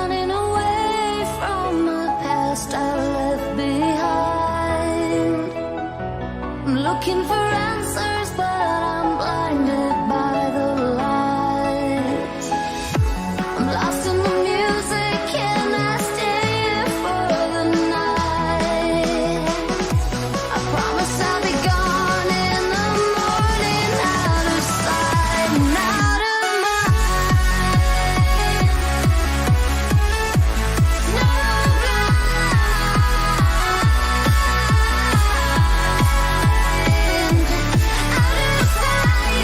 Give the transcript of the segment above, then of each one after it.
running away from the past I left behind. I'm looking for answers, but I'm blinded by the light. I'm lost in the music, can I stay here for the night? I promise I'll be gone in the morning, out of sight and out of mind. No blind, out of sight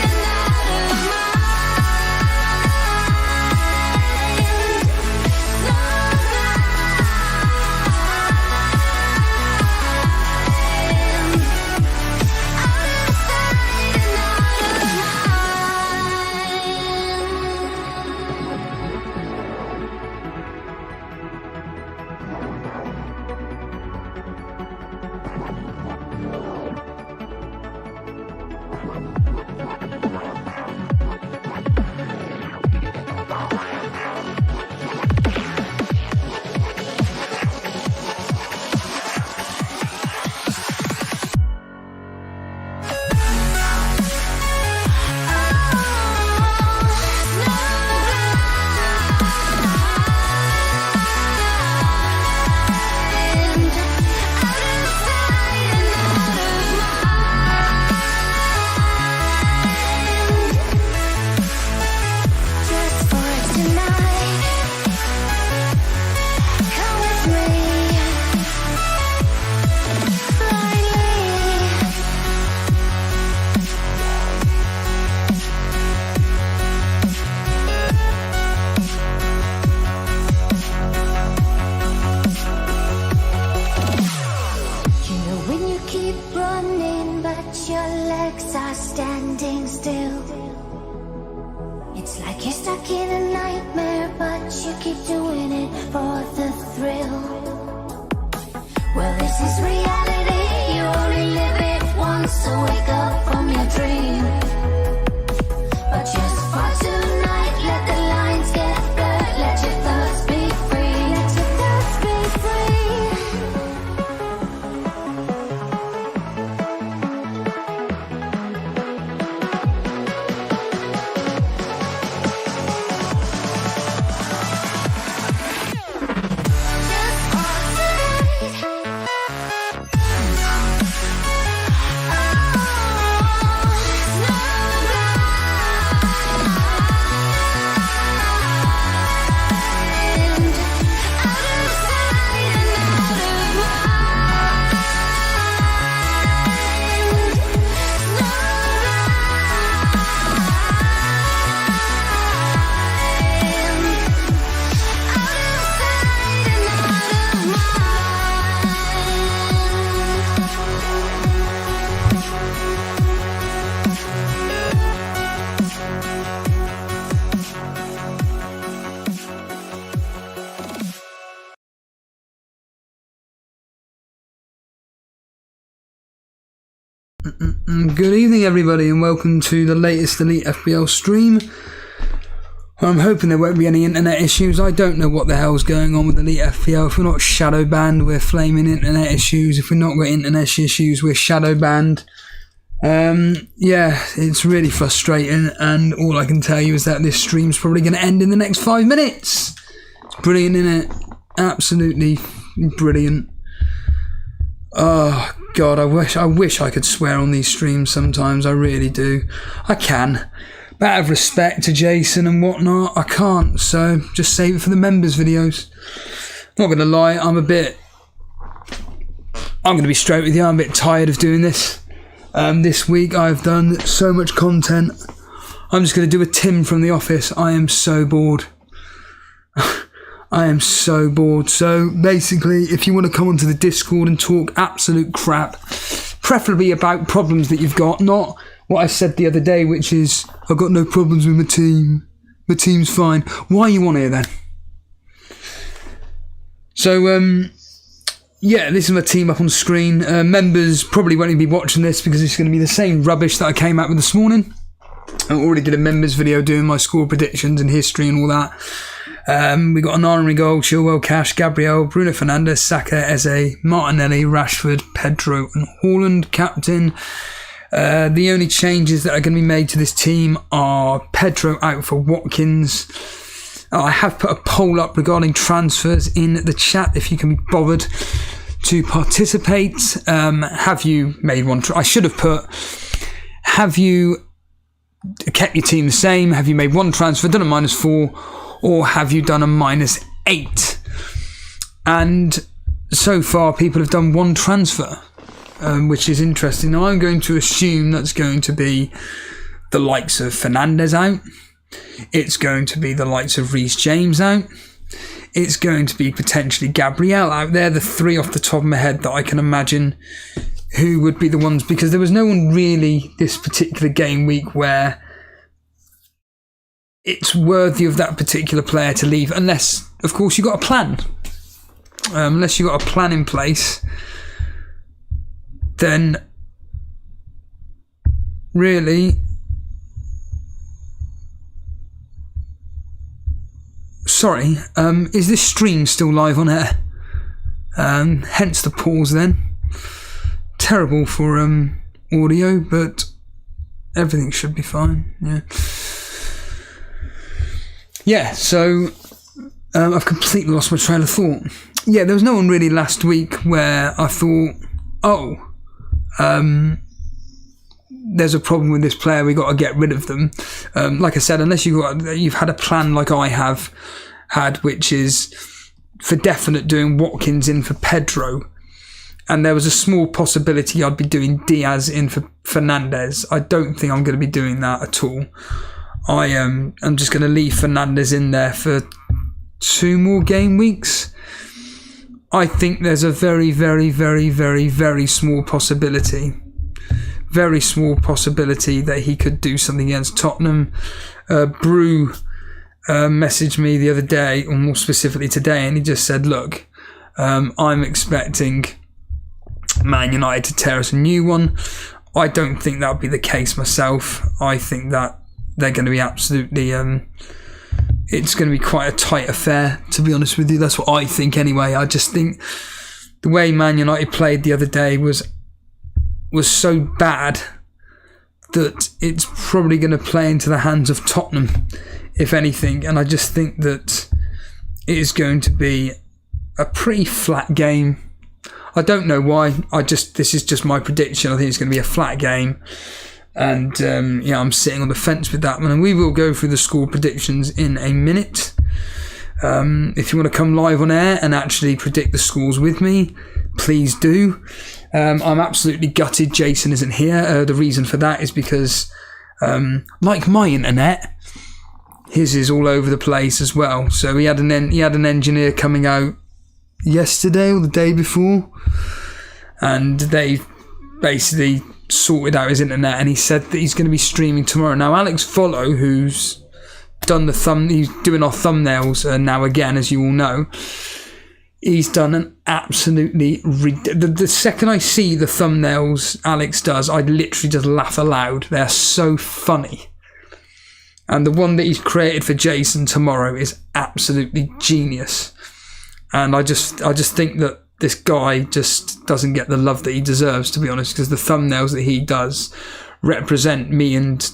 and out of mind. No standing still. It's like you're stuck in a nightmare, but you keep doing it for the thrill. Well, this is reality, you only live it once, so wake up from your dream. But just for tonight, let the lines get blurred, let your thoughts be free, let your thoughts be free. Good evening everybody and welcome to the latest Elite FPL stream. I'm hoping there won't be any internet issues. I don't know what the hell's going on with Elite FPL. If we're not shadow banned, we're flaming internet issues. If we're not got internet issues, we're shadow banned. Yeah, it's really frustrating, and all I can tell you is that this stream's probably going to end in the next 5 minutes. It's brilliant, isn't it? Absolutely brilliant. Oh God, I wish I could swear on these streams sometimes. I really do. I can. But out of respect to Jason and whatnot, I can't. So just save it for the members videos. Not going to lie, I'm going to be straight with you. I'm a bit tired of doing this. This week I've done so much content. I'm just going to do a Tim from the office. I am so bored. I am so bored. So basically, if you want to come onto the Discord and talk absolute crap, preferably about problems that you've got, not what I said the other day, which is, I've got no problems with my team. My team's fine. Why are you on here then? So, yeah, this is my team up on screen. Members probably won't even be watching this because it's going to be the same rubbish that I came out with this morning. I already did a members video doing my score predictions and history and all that. We got an honorary goal: Chilwell, Cash, Gabriel, Bruno Fernandes, Saka, Eze, Martinelli, Rashford, Pedro and Haaland. Captain. The only changes that are going to be made to this team are Pedro out for Watkins. I have put a poll up regarding transfers in the chat if you can be bothered to participate. Have you made one? I should have put, have you kept your team the same? Have you made one transfer, done a -4, or have you done a -8? And so far people have done one transfer, which is interesting. Now I'm going to assume that's going to be the likes of Fernandes out. It's going to be the likes of Reece James out. It's going to be potentially Gabriel out there. The three off the top of my head that I can imagine who would be the ones, because there was no one really this particular game week where it's worthy of that particular player to leave, unless, of course, you got a plan. Unless you got a plan in place, then really, sorry, is this stream still live on air? Hence the pause then. Terrible for audio, but everything should be fine. Yeah, so I've completely lost my train of thought. Yeah, there was no one really last week where I thought, oh, there's a problem with this player, we got to get rid of them. Like I said, unless you've had a plan like I have had, which is for definite doing Watkins in for Pedro, and there was a small possibility I'd be doing Diaz in for Fernandes. I don't think I'm going to be doing that at all. I'm just going to leave Fernandes in there for 2 more game weeks. I think there's a very, very, very, very, very small possibility. Very small possibility that he could do something against Tottenham. Brew messaged me the other day, or more specifically today, and he just said, look, I'm expecting Man United to tear us a new one. I don't think that would be the case myself. I think that they're going to be absolutely... it's going to be quite a tight affair, to be honest with you. That's what I think anyway. I just think the way Man United played the other day was so bad that it's probably going to play into the hands of Tottenham, if anything. And I just think that it is going to be a pretty flat game. I don't know why. This is just my prediction. I think it's going to be a flat game. And I'm sitting on the fence with that one. And we will go through the score predictions in a minute. If you want to come live on air and actually predict the scores with me, please do. I'm absolutely gutted Jason isn't here. The reason for that is because, like my internet, his is all over the place as well. So he had an engineer coming out yesterday or the day before, and they basically sorted out his internet, and he said that he's going to be streaming tomorrow. Now Alex Follow, who's done he's doing our thumbnails now again, as you all know. He's done an absolutely... The second I see the thumbnails Alex does, I literally just laugh aloud. They're so funny. And the one that he's created for Jason tomorrow is absolutely genius. And I just think that this guy just doesn't get the love that he deserves, to be honest, because the thumbnails that he does represent me and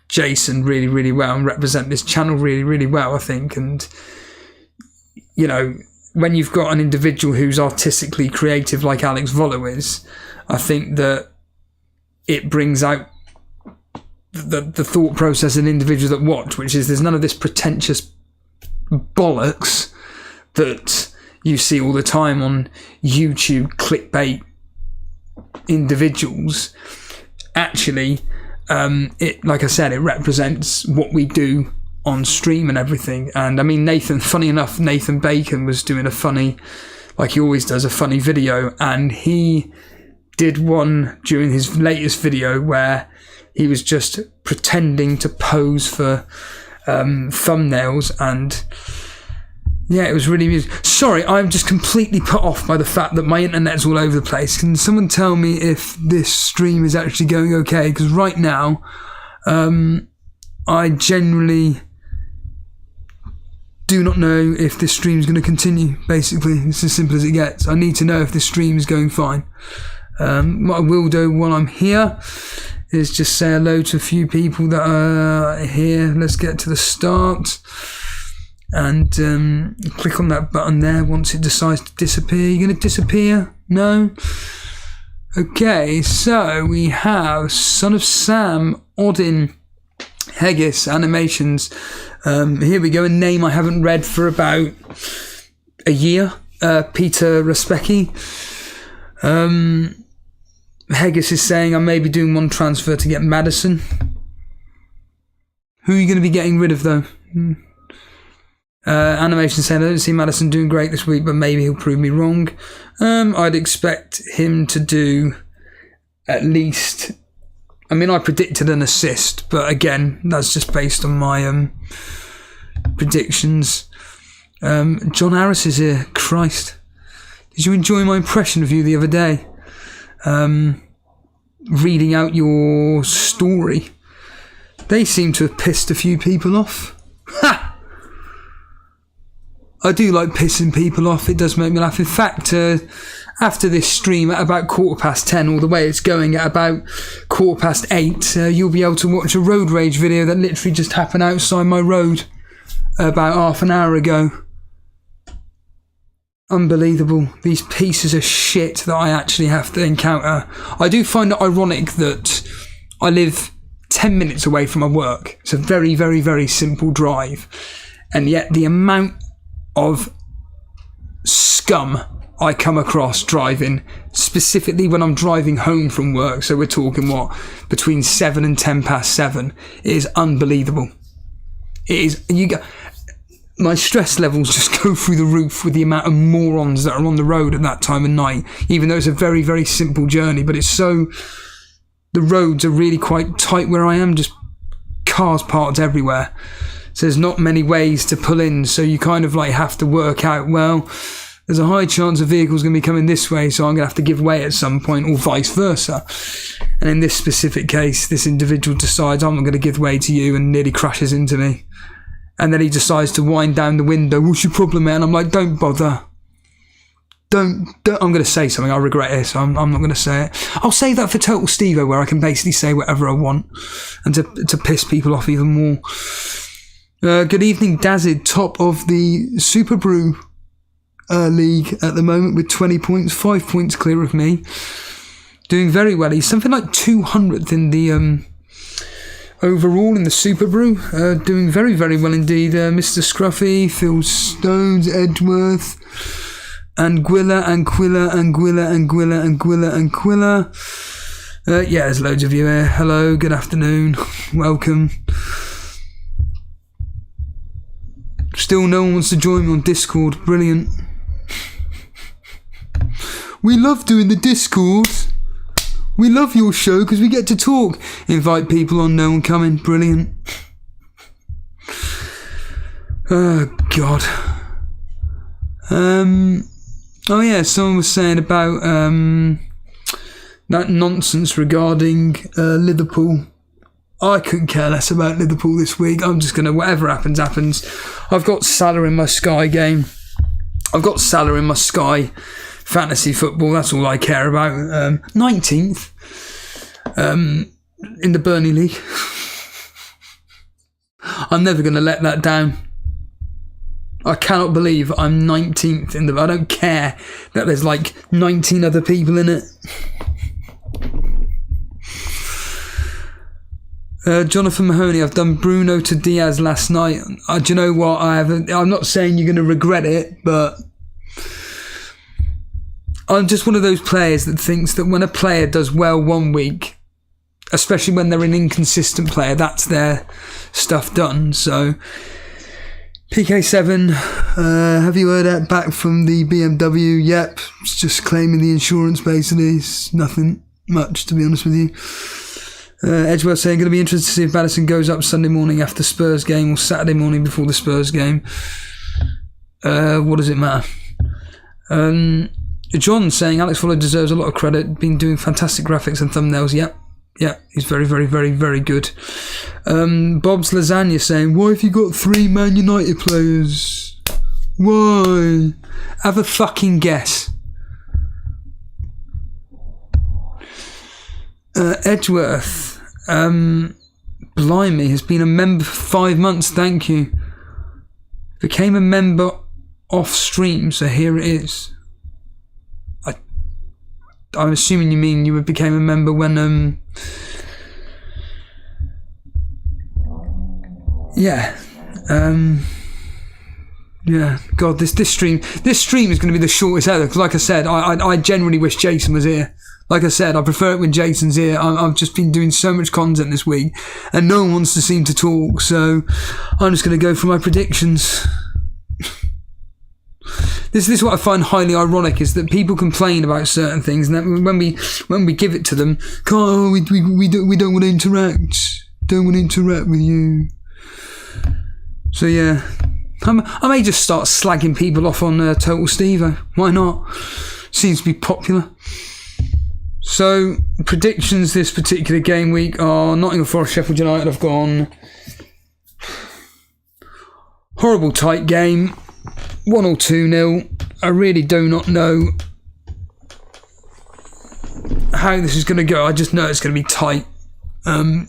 Jason really, really well, and represent this channel really, really well, I think. And, you know, when you've got an individual who's artistically creative like Alex Volo is, I think that it brings out the thought process in individuals that watch, which is there's none of this pretentious bollocks that you see all the time on YouTube, clickbait individuals. Actually, it, like I said, it represents what we do on stream and everything. And I mean, funny enough, Nathan Bacon was doing a funny, like he always does, a funny video, and he did one during his latest video where he was just pretending to pose for thumbnails, and yeah, it was really amusing. Sorry, I'm just completely put off by the fact that my internet's all over the place. Can someone tell me if this stream is actually going okay? Because right now, I generally do not know if this stream is going to continue. Basically, it's as simple as it gets. I need to know if this stream is going fine. What I will do while I'm here is just say hello to a few people that are here. Let's get to the start and click on that button there once it decides to disappear. You're going to disappear? No? Okay, so we have Son of Sam, Odin, Haggis, Animations. Here we go, a name I haven't read for about a year. Peter Respecki. Haggis is saying I may be doing one transfer to get Maddison. Who are you going to be getting rid of though? Animation saying I don't see Maddison doing great this week, but maybe he'll prove me wrong. I'd expect him to do at least... I mean, I predicted an assist, but again, that's just based on my predictions. John Harris is here. Christ. Did you enjoy my impression of you the other day? Reading out your story. They seem to have pissed a few people off. Ha! I do like pissing people off. It does make me laugh. In fact, after this stream at about 10:15, all the way it's going at about 8:15, you'll be able to watch a road rage video that literally just happened outside my road about half an hour ago. Unbelievable. These pieces of shit that I actually have to encounter. I do find it ironic that I live 10 minutes away from my work. It's a very, very, very simple drive. And yet the amount of scum I come across driving, specifically when I'm driving home from work, so we're talking between 7 and 7:10, it is unbelievable. It is, my stress levels just go through the roof with the amount of morons that are on the road at that time of night, even though it's a very, very simple journey. But the roads are really quite tight where I am, just cars parked everywhere. So there's not many ways to pull in, so you kind of like have to work out, well, there's a high chance a vehicle's going to be coming this way, so I'm going to have to give way at some point, or vice versa. And in this specific case, this individual decides, I'm not going to give way to you, and nearly crashes into me. And then he decides to wind down the window. What's your problem, man? I'm like, don't bother. Don't. I'm going to say something. I regret it, so I'm not going to say it. I'll say that for Total Stevo, where I can basically say whatever I want, and to piss people off even more. Good evening, Dazid, top of the Super Brew league at the moment with 20 points, 5 points clear of me. Doing very well. He's something like 200th in the overall in the Super Brew. Doing very, very well indeed. Mr. Scruffy, Phil Stones, Edgeworth, Anguilla. Yeah, there's loads of you here. Hello, good afternoon, welcome. Still no one wants to join me on Discord. Brilliant. We love doing the Discord. We love your show because we get to talk. Invite people on, no one coming. Brilliant. Oh, God. Oh, yeah, someone was saying about that nonsense regarding Liverpool. I couldn't care less about Liverpool this week. I'm just going to, whatever happens, happens. I've got Salah in my Sky game. I've got Salah in my Sky fantasy football. That's all I care about. 19th in the Burnley League. I'm never going to let that down. I cannot believe I'm 19th in the... I don't care that there's like 19 other people in it. Jonathan Mahoney, I've done Bruno to Diaz last night. Do you know what? I'm not saying you're going to regret it, but I'm just one of those players that thinks that when a player does well one week, especially when they're an inconsistent player, that's their stuff done. So, PK7, have you heard that back from the BMW? Yep, it's just claiming the insurance basically. It's nothing much, to be honest with you. Edgewell saying, going to be interested to see if Maddison goes up Sunday morning after Spurs game or Saturday morning before the Spurs game. What does it matter? John saying, Alex Follow deserves a lot of credit. Been doing fantastic graphics and thumbnails. Yep, Yeah, he's very, very, very, very good. Bob's Lasagna saying, why have you got 3 Man United players? Why? Have a fucking guess. Edgeworth, blimey, has been a member for 5 months, thank you. Became a member off stream, so here it is. I'm assuming you mean you became a member when yeah, God, this stream is going to be the shortest ever, because like I said, I generally wish Jason was here. Like I said, I prefer it when Jason's here. I've just been doing so much content this week and no one wants to seem to talk, so I'm just going to go for my predictions. This is what I find highly ironic, is that people complain about certain things, and that when we give it to them, oh, we don't want to interact. Don't want to interact with you. So yeah, I may just start slagging people off on Total Stevo. Why not? Seems to be popular. So predictions this particular game week are Nottingham Forest, Sheffield United. I've gone horrible tight game. 1 or 2-0. I really do not know how this is going to go. I just know it's going to be tight.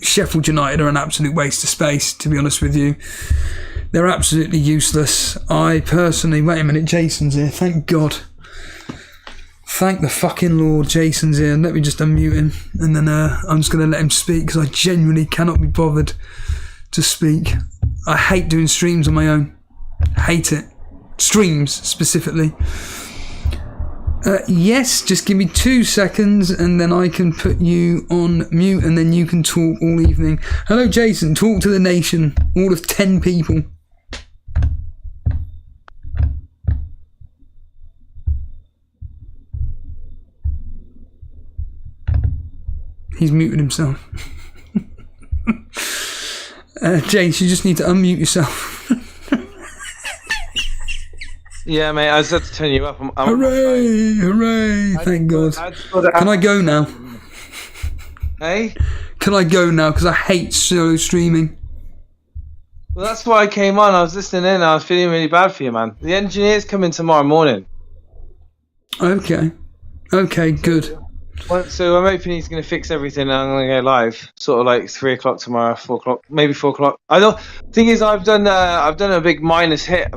Sheffield United are an absolute waste of space, to be honest with you. They're absolutely useless. I personally... Wait a minute, Jason's here. Thank God. Thank the fucking Lord, Jason's here. Let me just unmute him, and then I'm just going to let him speak, because I genuinely cannot be bothered to speak. I hate doing streams on my own. Hate it. Streams, specifically. Yes, just give me 2 seconds and then I can put you on mute and then you can talk all evening. Hello, Jason. Talk to the nation. All of 10 people. He's muted himself. Jace, you just need to unmute yourself. Yeah, mate, I just had to turn you up. Hooray! Hooray! Thank God. Can I go now? Hey? Can I go now? Because I hate solo streaming. Well, that's why I came on. I was listening in. I was feeling really bad for you, man. The engineer's coming tomorrow morning. Okay. Okay, good. So I'm hoping he's going to fix everything and I'm going to go live. Sort of like 3 o'clock tomorrow, 4 o'clock, maybe 4 o'clock. I don't. Thing is, I've done a big minus hit.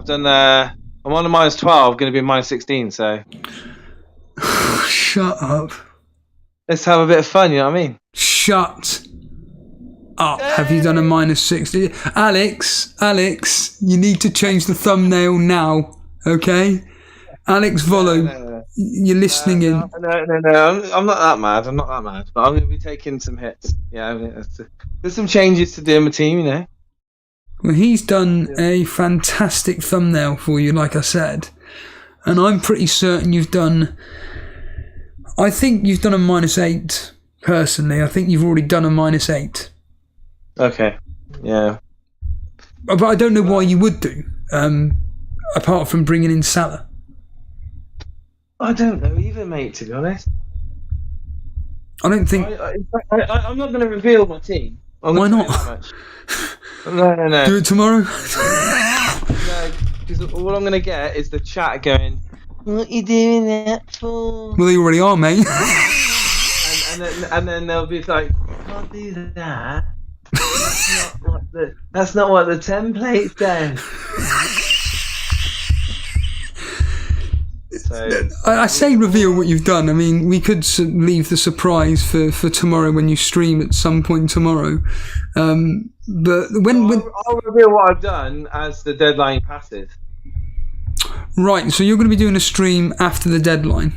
I'm on a minus 12, going to be minus 16, so... Shut up. Let's have a bit of fun, you know what I mean? Shut up. Have you done a minus 60? Alex, you need to change the thumbnail now, okay? Alex Volo, you're listening in. No, I'm not that mad, but I'm going to be taking some hits. Yeah, there's some changes to do in my team, you know? Well, he's done a fantastic thumbnail for you, like I said. And I'm pretty certain you've done... I think you've done a minus 8, personally. I think you've already done a minus 8. Okay, yeah. But I don't know why you would do, apart from bringing in Salah. I don't know either, mate, to be honest. I don't think... I'm not going to reveal my team. Why not? No. Do it tomorrow? No, because all I'm going to get is the chat going, what you doing that for? Well, they already are, mate. and then they'll be like, can't do that. That's not what the template says. So, I say reveal what you've done. I mean, we could leave the surprise for tomorrow when you stream at some point tomorrow. But I'll reveal what I've done as the deadline passes. Right, so you're going to be doing a stream after the deadline.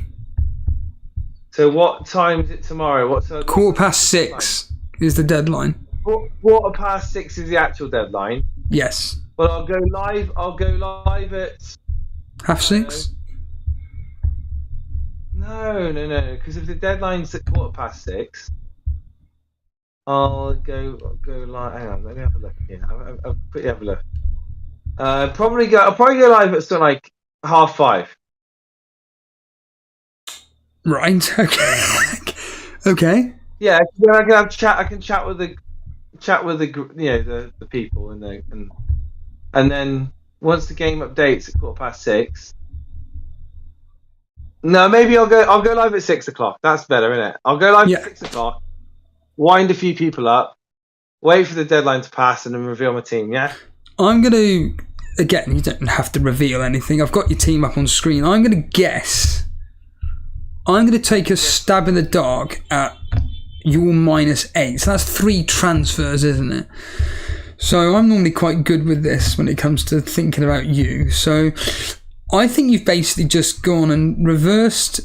So what time is it tomorrow? What's 6:15 is the deadline. 6:15 is the actual deadline. Yes. Well, I'll go live at 6:30. No. Because if the deadline's at 6:15, I'll go live. Hang on, let me have a look here. I'll quickly have a look. I'll probably go live at something like 5:30. Right. Okay. Okay. Yeah, then I can have chat. I can chat with the the people and then once the game updates at 6:15. No, maybe I'll go live at 6 o'clock. That's better, isn't it? I'll go live Yeah. at 6 o'clock. Wind a few people up. Wait for the deadline to pass and then reveal my team. Yeah. I'm going to, again, you don't have to reveal anything. I've got your team up on screen. I'm going to guess. I'm going to take a stab in the dark at your -8. So that's 3 transfers, isn't it? So I'm normally quite good with this when it comes to thinking about you. So I think you've basically just gone and reversed.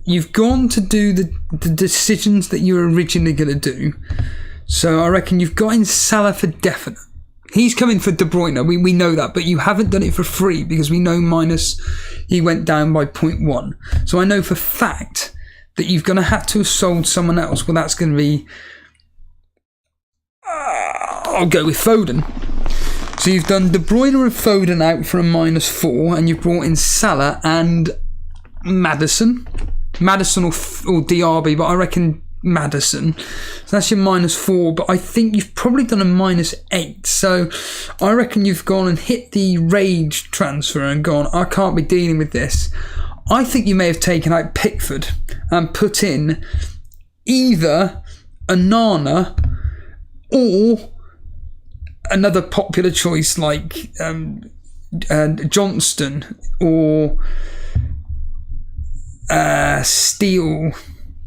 You've gone to do the decisions that you were originally going to do. So I reckon you've got in Salah for definite. He's coming for De Bruyne. We know that, but you haven't done it for free because we know he went down by 0.1. So I know for fact that you're going to have to have sold someone else. Well, that's going to be... I'll go with Foden. So you've done De Bruyne and Foden out for a -4, and you've brought in Salah and Maddison. Maddison or Diaby, but I reckon Maddison. So that's your -4, but I think you've probably done a -8. So I reckon you've gone and hit the rage transfer and gone, I can't be dealing with this. I think you may have taken out Pickford and put in either a Nana or another popular choice like Johnston or Steele,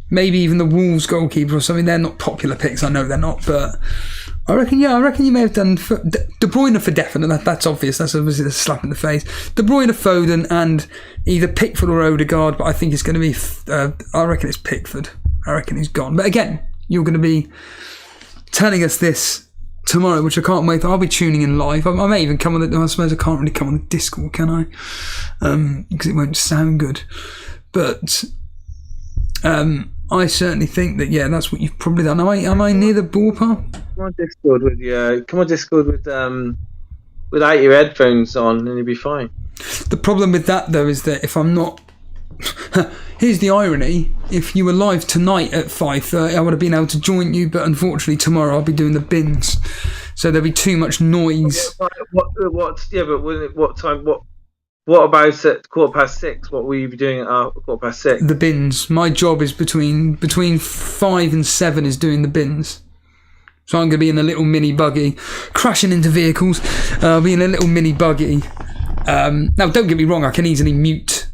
maybe even the Wolves goalkeeper or something. They're not popular picks, I know they're not, but I reckon you may have done De Bruyne for definite. That's obvious. That's obviously a slap in the face. De Bruyne, Foden, and either Pickford or Odegaard. But I think it's going to be. I reckon it's Pickford. I reckon he's gone. But again, you're going to be telling us this tomorrow, which I can't wait. I'll be tuning in live. I may even come on the. I suppose I can't really come on the Discord, can I? Because it won't sound good. But I certainly think that that's what you've probably done. Am I near the ballpark? Come on Discord without your headphones on, and you'll be fine. The problem with that though is that if I'm not, here's the irony: if you were live tonight at 5:30, I would have been able to join you, but unfortunately tomorrow I'll be doing the bins, so there'll be too much noise. What time? What about at 6:15? What will you be doing at 6:15? The bins. My job is between 5 and 7 is doing the bins. So I'm going to be in a little mini buggy, crashing into vehicles. I'll be in a little mini buggy. Now, don't get me wrong. I can easily mute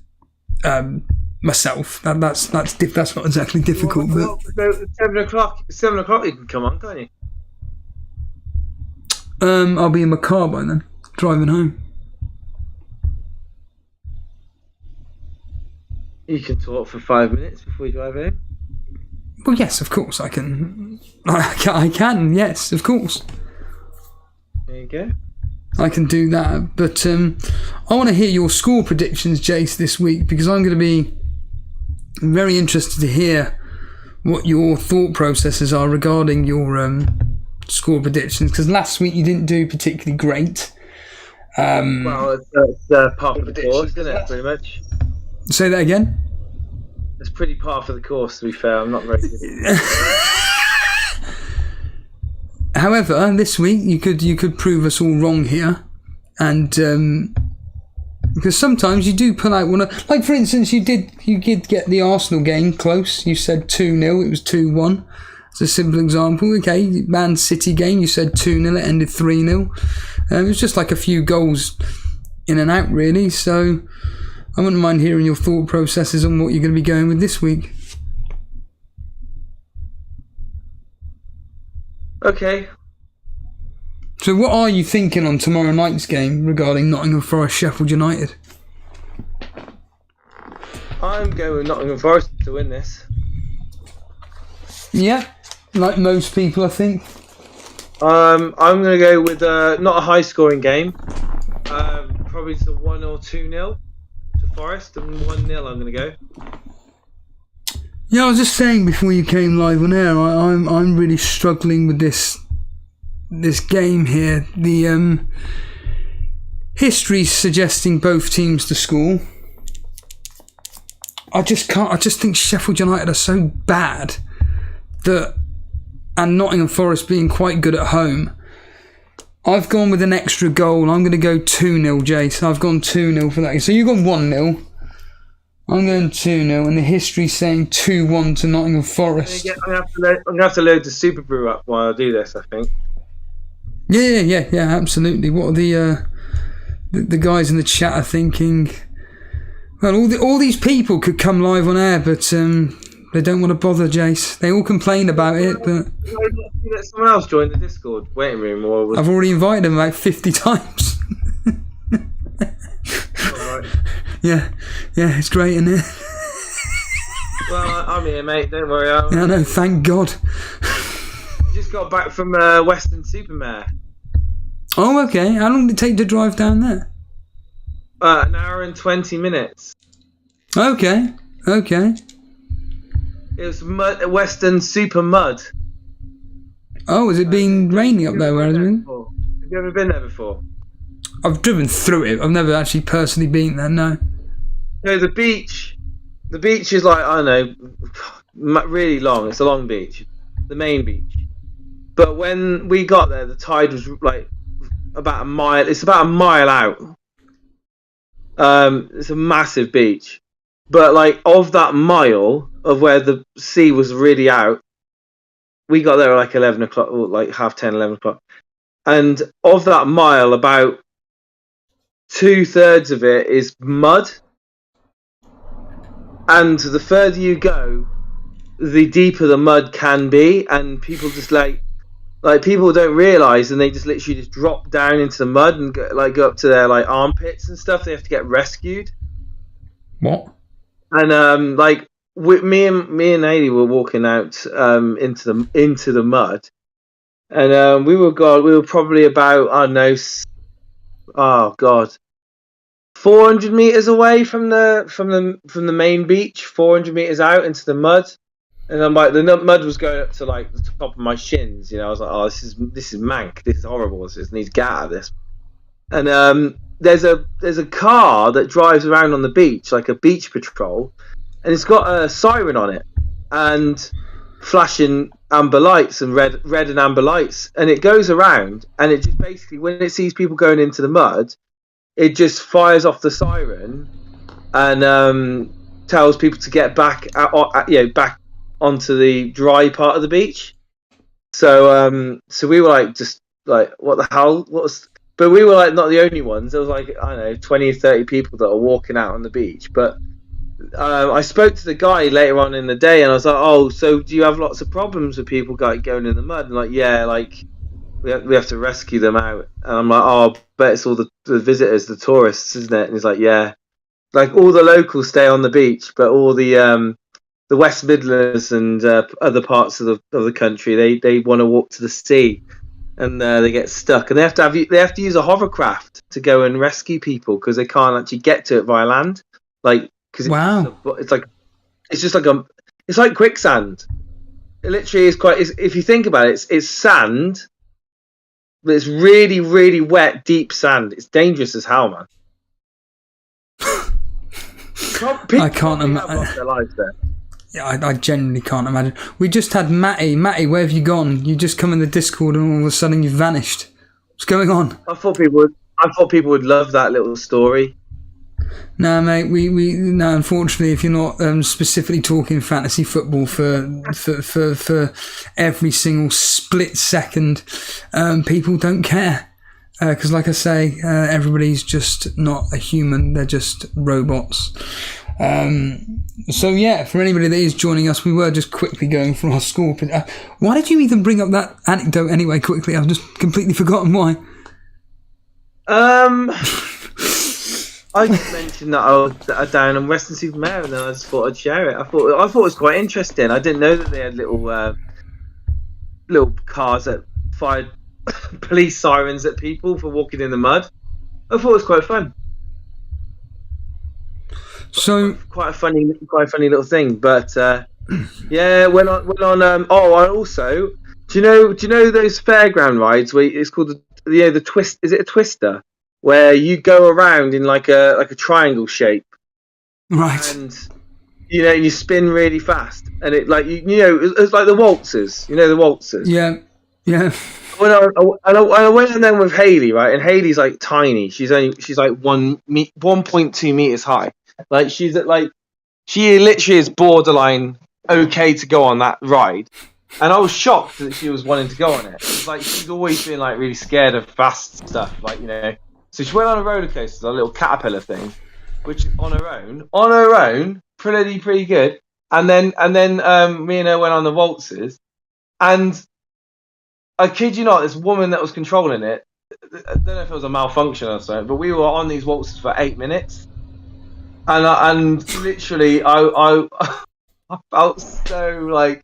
myself. That's not exactly difficult. But 7 o'clock. You can come on, can't you? I'll be in my car by then, driving home. You can talk for 5 minutes before you drive home. Well, yes, of course, I can. I can, yes, of course. There you go. I can do that, but I want to hear your score predictions, Jace, this week, because I'm going to be very interested to hear what your thought processes are regarding your score predictions, because last week you didn't do particularly great. Well, it's part of the course, isn't it, pretty much? Say that again? It's pretty par for the course, to be fair. I'm not very good. However, this week you could prove us all wrong here, and because sometimes you do pull out one of, like for instance, you did get the Arsenal game close. You said 2-0, it was 2-1. It's a simple example. Okay, Man City game, you said 2-0, it ended 3-0. It was just like a few goals in and out, really. So I wouldn't mind hearing your thought processes on what you're going to be going with this week. Okay. So what are you thinking on tomorrow night's game regarding Nottingham Forest Sheffield United? I'm going with Nottingham Forest to win this. Yeah, like most people, I think. I'm going to go with not a high-scoring game. Probably just a 1 or 2-0 to Forest, and 1-0 I'm going to go. Yeah, I was just saying before you came live on air, I'm really struggling with this game here. The history's suggesting both teams to score. I just think Sheffield United are so bad that and Nottingham Forest being quite good at home, I've gone with an extra goal. I'm going to go 2-0, Jace. I've gone 2-0 for that. So you've gone 1-0. I'm going 2-0, and the history's saying 2-1 to Nottingham Forest. I'm going to have to load the Super Brew up while I do this, I think. Yeah, absolutely. What are the guys in the chat are thinking? Well, all these people could come live on air, but they don't want to bother, Jace. They all complain about it, but... Let someone else join the Discord waiting room, or... I've already invited them like 50 times. Right. Yeah, it's great, isn't it? Well, I'm here, mate. Don't worry. Yeah, I know, thank God. Just got back from Western Supermare. Oh, okay. How long did it take to drive down there? An hour and 20 minutes. Okay. It was Western Super Mud. Oh, has it been raining up there? Have you ever been there before? I've driven through it. I've never actually personally been there, no. No, the beach is like, I don't know, really long. It's a long beach. The main beach. But when we got there, the tide was like about a mile. It's about a mile out. It's a massive beach. But like of that mile of where the sea was really out, we got there at like 11 o'clock, or like 10:30, 11 o'clock. And of that mile, about 2/3 of it is mud. And the further you go, the deeper the mud can be. And people just like people don't realise, and they just literally just drop down into the mud and go up to their like armpits and stuff. They have to get rescued. What? And me and Haley were walking out into the mud, and we were probably about, I don't know, 400 meters away from the main beach, 400 meters out into the mud. And I'm like, the mud was going up to like the top of my shins. I was like, oh, this is mank. This is horrible. This needs to get out of this. And there's a car that drives around on the beach, like a beach patrol, and it's got a siren on it and flashing amber lights and red and amber lights. And it goes around, and it just basically, when it sees people going into the mud, it just fires off the siren and tells people to get back back onto the dry part of the beach. So we were like, just like, what the hell? But we were like not the only ones. There was like, I don't know, 20 or 30 people that are walking out on the beach. But I spoke to the guy later on in the day, and I was like, oh, so do you have lots of problems with people going in the mud? And like, yeah, like we have to rescue them out. And I'm like, oh, I bet it's all the visitors, the tourists, isn't it? And he's like, yeah, like all the locals stay on the beach, but all the West Midlands and other parts of the country, they want to walk to the sea, and they get stuck, and they have to use a hovercraft to go and rescue people because they can't actually get to it via land. Like, because it's like quicksand. It literally is if you think about it, it's sand, but it's really, really wet, deep sand. It's dangerous as hell, man. I can't imagine. Their lives there. Yeah, I genuinely can't imagine. We just had Matty. Matty, where have you gone? You just come in the Discord and all of a sudden you've vanished. What's going on? I thought people would love that little story. No, mate. No. Unfortunately, if you're not specifically talking fantasy football for every single split second, people don't care. Because, like I say, everybody's just not a human. They're just robots. So yeah, for anybody that is joining us, we were just quickly going through our score. Why did you even bring up that anecdote anyway? Quickly, I've just completely forgotten why. I just mentioned that I was down in Western Supermare, and then I just thought I'd share it. I thought it was quite interesting. I didn't know that they had little cars that fired police sirens at people for walking in the mud. I thought it was quite fun. So quite a funny little thing. But yeah, went on. I also, do you know those fairground rides where it's called the twist? Is it a twister? Where you go around in like a triangle shape, right? And you spin really fast, and it like it's like the waltzers. You know the waltzers. Yeah. When I went in then with Haley, right, and Haley's like tiny. She's like 1.2 meters high. Like she literally is borderline okay to go on that ride. And I was shocked that she was wanting to go on it. It's like she's always been like really scared of fast stuff, like So she went on a roller coaster, a little caterpillar thing, which on her own, pretty good. And then me and her went on the waltzers, and I kid you not, this woman that was controlling it, I don't know if it was a malfunction or something, but we were on these waltzers for 8 minutes, and literally I felt so like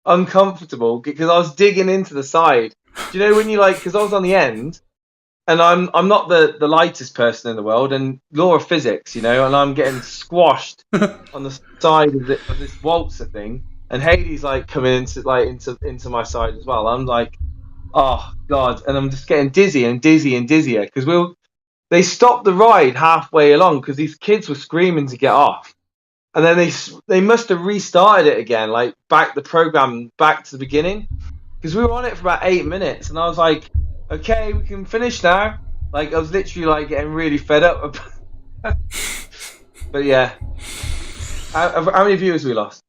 uncomfortable because I was digging into the side. Do you know when you because I was on the end, and I'm not the lightest person in the world, and law of physics, and I'm getting squashed on the side of this waltzer thing, and Haley's like coming into my side as well. I'm like, oh god, and I'm just getting dizzy and dizzier because they stopped the ride halfway along because these kids were screaming to get off. And then they must have restarted it again, like the program back to the beginning, because we were on it for about 8 minutes, and I was like, okay, we can finish now. Like I was literally like getting really fed up. But yeah, how many viewers we lost?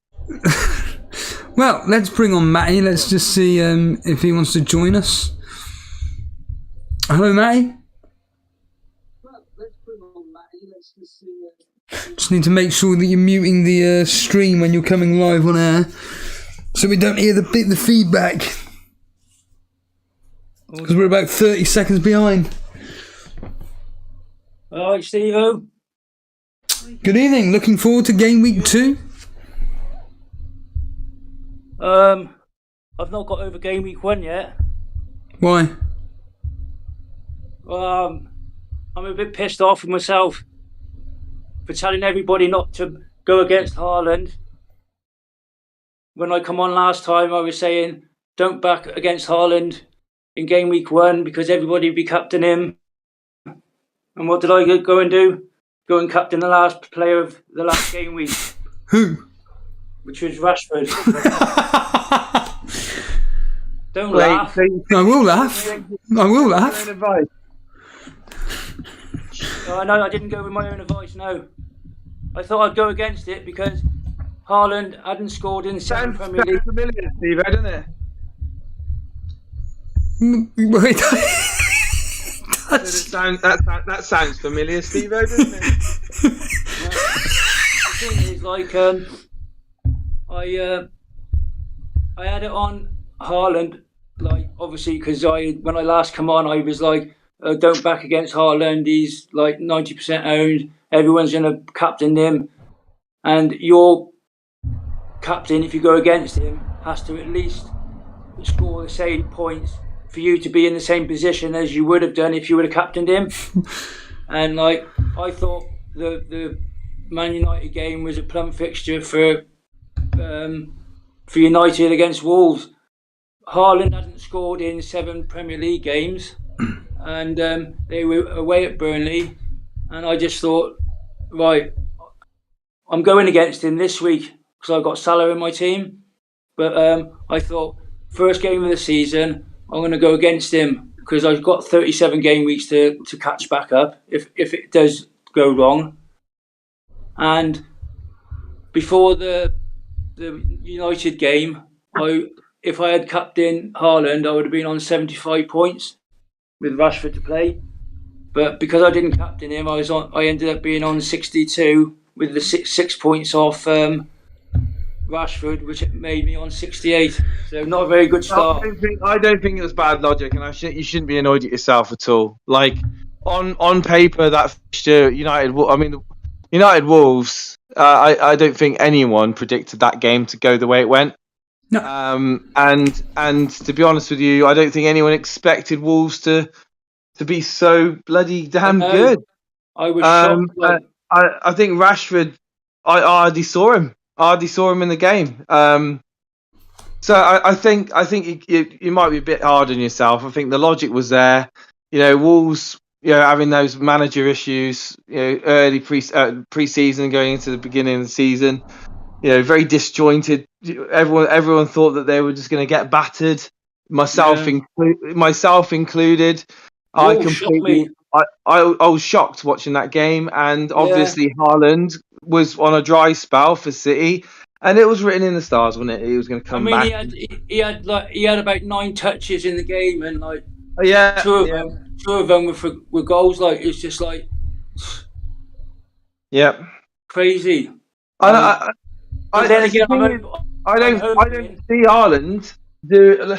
Well, let's bring on Matty. Let's just see if he wants to join us. Hello, Matty. Just need to make sure that you're muting the stream when you're coming live on air, so we don't hear the feedback. Because we're about 30 seconds behind. All right, Steve-O. Good evening. Looking forward to game week 2. I've not got over game week 1 yet. Why? I'm a bit pissed off with myself for telling everybody not to go against Haaland. When I come on last time, I was saying don't back against Haaland in game week 1 because everybody would be captain him. And what did I go and do? Go and captain the last player of the last game week. Who? Which was Rashford. Don't laugh. I will laugh. I will laugh. No, I didn't go with my own advice, no. I thought I'd go against it because Haaland hadn't scored in 7 Premier League. Sounds familiar, Steve, doesn't it? Wait. That sounds familiar, Steve, doesn't it? The thing is, like, I had it on Haaland, like, obviously, because when I last come on, I was like, don't back against Haaland, he's like 90% owned, everyone's going to captain him, and your captain, if you go against him, has to at least score the same points for you to be in the same position as you would have done if you would have captained him. And like, I thought the Man United game was a plum fixture for United against Wolves. Haaland hadn't scored in 7 Premier League games, and they were away at Burnley, and I just thought, right, I'm going against him this week because I've got Salah in my team. But I thought, first game of the season, I'm going to go against him because I've got 37 game weeks to catch back up if it does go wrong. And before the United game, if I had captained Haaland, I would have been on 75 points with Rashford to play. But because I didn't captain him, I ended up being on 62 with the 6 points off Rashford, which made me on 68. So not a very good start. I don't think it was bad logic, and you shouldn't be annoyed at yourself at all. Like on paper, that fixture, United Wolves. I don't think anyone predicted that game to go the way it went. No. And to be honest with you, I don't think anyone expected Wolves to be so bloody damn good. I was shocked. I think Rashford. I already saw him. In the game. So I think you might be a bit hard on yourself. I think the logic was there. Wolves, having those manager issues, early pre-season going into the beginning of the season. very disjointed. Everyone thought that they were just going to get battered, myself included. Shocked me. I was shocked watching that game, and obviously Haaland was on a dry spell for City, and it was written in the stars, wasn't it? He was going to come back. He had about 9 touches in the game, and like two of them were goals. Like it's just like crazy. I don't see Haaland do.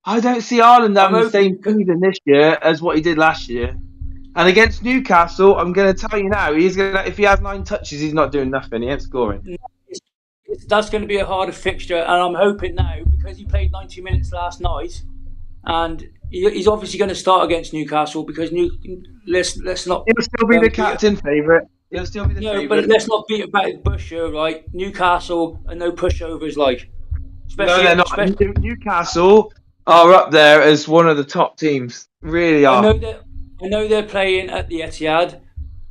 I don't see Haaland having the same season this year as what he did last year. And against Newcastle, I'm going to tell you now, if he has 9 touches, he's not doing nothing. He ain't scoring. That's going to be a harder fixture, and I'm hoping now, because he played 90 minutes last night, and he's obviously going to start against Newcastle, because let's not. He'll still be the captain favourite. He'll still be the favourite. But let's not beat about the bush here, right? Newcastle are no pushovers, like. No, they're not. Newcastle are up there as one of the top teams. Really are. I know they're playing at the Etihad,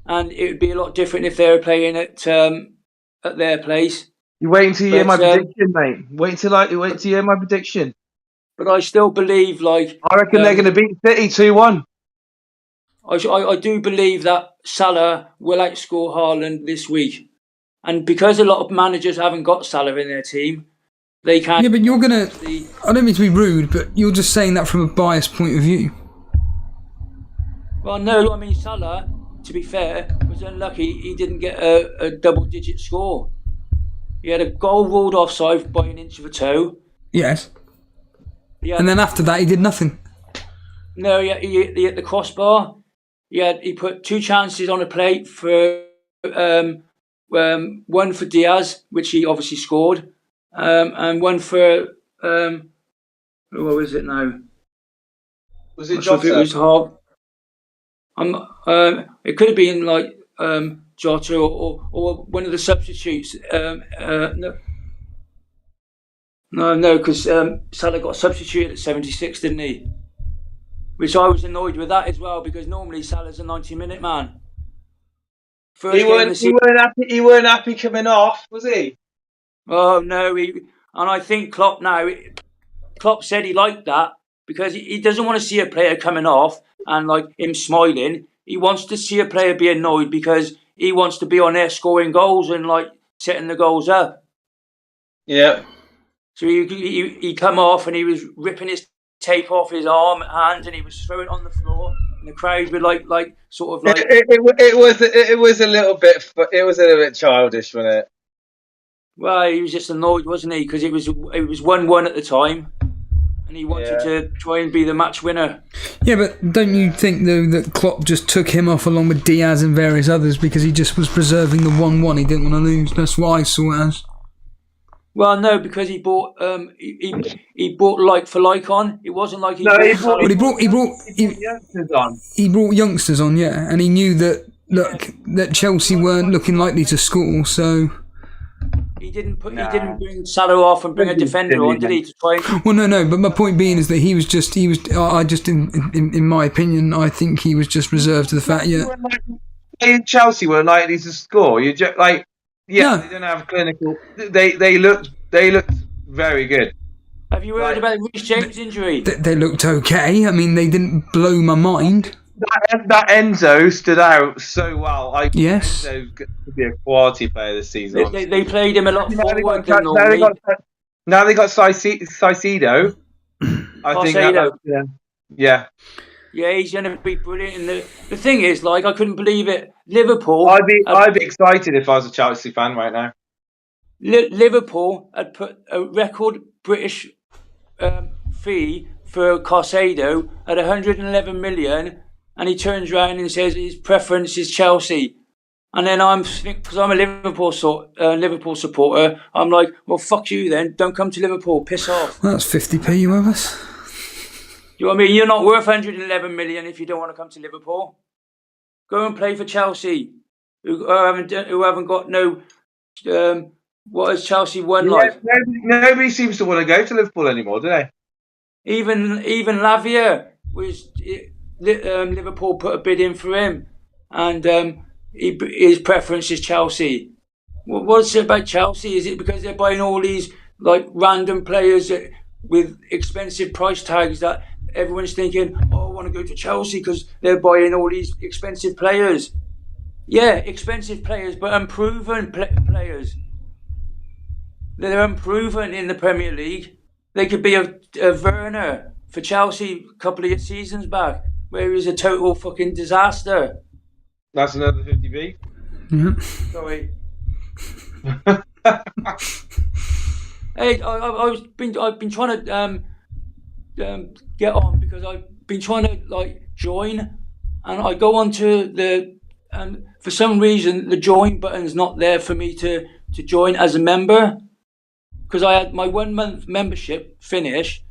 and it would be a lot different if they were playing at their place. You wait until you hear my prediction, mate. Wait till you hear my prediction. But I still believe, like, I reckon they're going to beat City 2-1. I do believe that Salah will outscore Haaland this week, and because a lot of managers haven't got Salah in their team, they can't. Yeah, but you're gonna. I don't mean to be rude, but you're just saying that from a biased point of view. Well, no, I mean Salah, to be fair, was unlucky. He didn't get a double-digit score. He had a goal ruled offside by an inch of a toe. Yes. And then after that, he did nothing. No, he hit the crossbar. He put 2 chances on a plate for one for Diaz, which he obviously scored, and one for what was it now? Was it Jota? It was hard. It could have been like Jota or one of the substitutes. No, because Salah got substituted at 76, didn't he? Which I was annoyed with that as well, because normally Salah's a 90-minute man. He weren't happy coming off, was he? Oh no, and I think Klopp said he liked that, because he doesn't want to see a player coming off and like him smiling. He wants to see a player be annoyed, because he wants to be on there scoring goals and like setting the goals up. Yeah. So he come off and he was ripping his tape off his hand, and he was throwing it on the floor, and the crowd were like sort of like. It was a little bit childish, wasn't it? Well, he was just annoyed, wasn't he? Because it was 1-1 at the time, and he wanted to try and be the match winner. Yeah, but don't you think though that Klopp just took him off along with Diaz and various others because he just was preserving the 1-1? He didn't want to lose. That's what I saw it as. Well, no, because he bought he bought like for like on. It wasn't like he brought youngsters on. He brought youngsters on, yeah, and he knew that Chelsea weren't looking likely to score, so he didn't bring Salah off and bring a defender on, did he? To try and... Well, no, but my point being is that he was in my opinion, I think he was just reserved to the fact, Chelsea were likely to score. You just like. Yeah, they didn't have clinical. They looked very good. Have you heard about Reece James' injury? They looked okay. I mean, they didn't blow my mind. That Enzo stood out so well. Yes, Enzo could be a quality player this season. They played him a lot forward than normally. Now they got Caicedo. I think. Yeah. Yeah, he's going to be brilliant. And the thing is, like, I couldn't believe it. Liverpool. I'd be excited if I was a Chelsea fan right now. Liverpool had put a record British fee for Caicedo at 111 million, and he turns around and says his preference is Chelsea. And then because I'm a Liverpool supporter, I'm like, well, fuck you then. Don't come to Liverpool. Piss off. Well, that's 50p you owe us. You know what I mean? You're not worth 111 million if you don't want to come to Liverpool. Go and play for Chelsea, who haven't got no. What has Chelsea won like? Nobody seems to want to go to Liverpool anymore, do they? Even Lavia was Liverpool put a bid in for him, and his preference is Chelsea. What's it about Chelsea? Is it because they're buying all these like random players with expensive price tags that everyone's thinking, oh, I want to go to Chelsea because they're buying all these expensive players? Yeah, expensive players, but unproven players. They're unproven in the Premier League. They could be a Werner for Chelsea a couple of seasons back, where he was a total fucking disaster. That's another 50p. Yeah. Sorry. Hey, I've been trying to get on because I've been trying to like join, and I go onto the for some reason the join button's not there for me to join as a member, because I had my 1 month membership finish,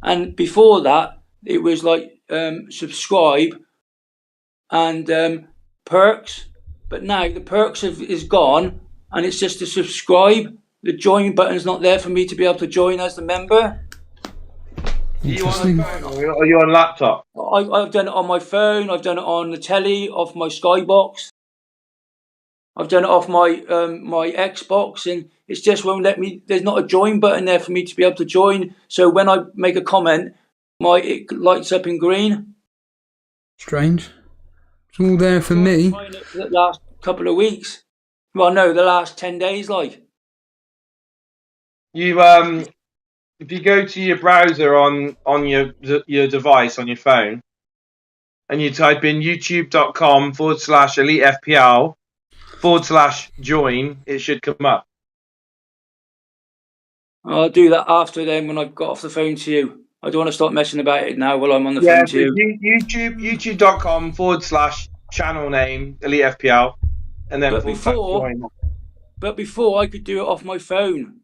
and before that it was like subscribe and perks, but now the perks is gone and it's just to subscribe. The join button's not there for me to be able to join as the member. Are you on the phone or are you on laptop? I've done it on my phone, I've done it on the telly, off my Skybox, I've done it off my my Xbox, and it's just won't let me. There's not a join button there for me to be able to join. So when I make a comment, it lights up in green. Strange. It's all there for me. The last couple of weeks. Well, no, the last 10 days, like. You if you go to your browser on your device on your phone, and you type in youtube.com/elitefpl/join, it should come up. I'll do that after then when I've got off the phone to you. I don't want to start messing about it now while I'm on the phone to you. youtube.com/channel name elitefpl, and then join. But before I could do it off my phone.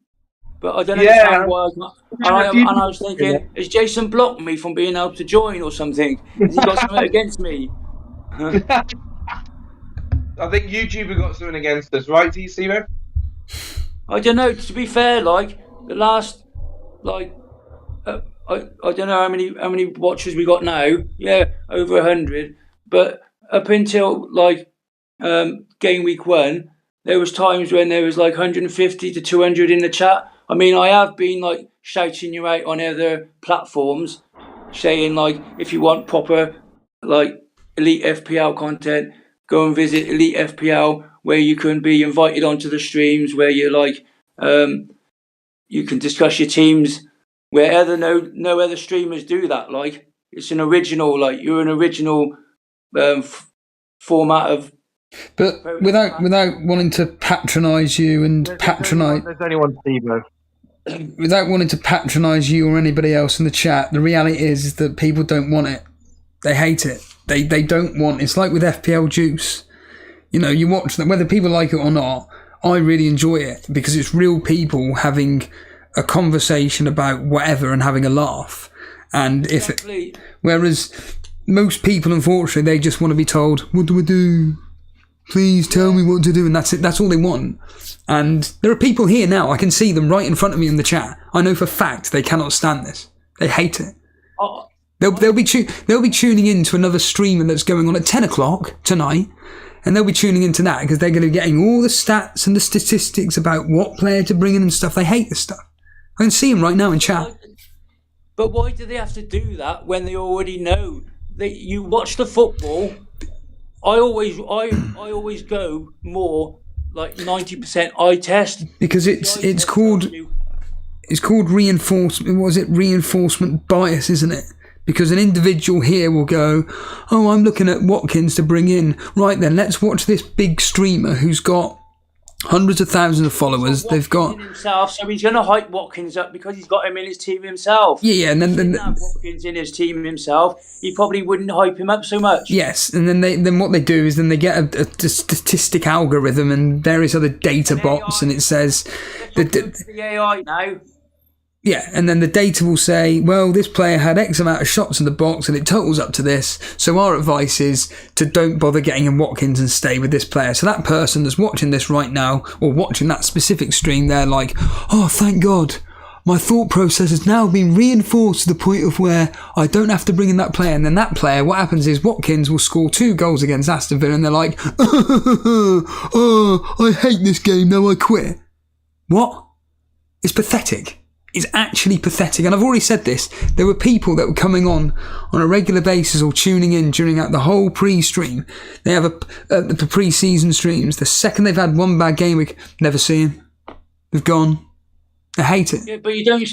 But I don't understand why. And I was thinking, has Jason blocked me from being able to join or something? Has he got something against me? I think YouTube have got something against us, right, Steve? I don't know. To be fair, like the last, like I don't know how many watchers we got now. Yeah, over 100. But up until like game week 1, there was times when there was like 150 to 200 in the chat. I mean, I have been like shouting you out on other platforms, saying like, if you want proper like Elite FPL content, go and visit Elite FPL, where you can be invited onto the streams, where you're like, you can discuss your teams, where no other streamers do that. Like, it's an original, like you're an original format of. But without wanting to patronise you and patronise. There's only one Steve-O. Without wanting to patronise you or anybody else in the chat, the reality is that people don't want it. They hate it. They don't want. It's like with FPL Juice. You know, you watch them, whether people like it or not. I really enjoy it because it's real people having a conversation about whatever and having a laugh. And whereas most people, unfortunately, they just want to be told, "What do we do? Please tell me what to do," and that's it. That's all they want. And there are people here now. I can see them right in front of me in the chat. I know for a fact they cannot stand this. They hate it. They'll be tuning in to another streamer that's going on at 10 o'clock tonight, and they'll be tuning into that because they're going to be getting all the stats and the statistics about what player to bring in and stuff. They hate this stuff. I can see them right now in chat. But why do they have to do that when they already know that you watch the football? I always go more like 90% eye test because it's called reinforcement. Was it reinforcement bias, isn't it? Because an individual here will go, "Oh, I'm looking at Watkins to bring in. Right then, let's watch this big streamer who's got hundreds of thousands of followers. They've got himself, so he's going to hype Watkins up because he's got him in his team himself. Yeah, and then Watkins in his team himself, he probably wouldn't hype him up so much. Yes, and then what they do is then they get a statistic algorithm and various other data bots, and it says the AI now. Yeah, and then the data will say, well, this player had X amount of shots in the box and it totals up to this. So our advice is to don't bother getting in Watkins and stay with this player. So that person that's watching this right now or watching that specific stream, they're like, oh, thank God. my thought process has now been reinforced to the point of where I don't have to bring in that player. And then that player, what happens is Watkins will score 2 goals against Aston Villa and they're like, oh, I hate this game, now I quit. What? It's pathetic. It's actually pathetic. And I've already said this. There were people that were coming on a regular basis or tuning in during the whole pre-stream. They have the pre-season streams. The second they've had one bad game week, never see him. They've gone. I hate it. Yeah, but you don't.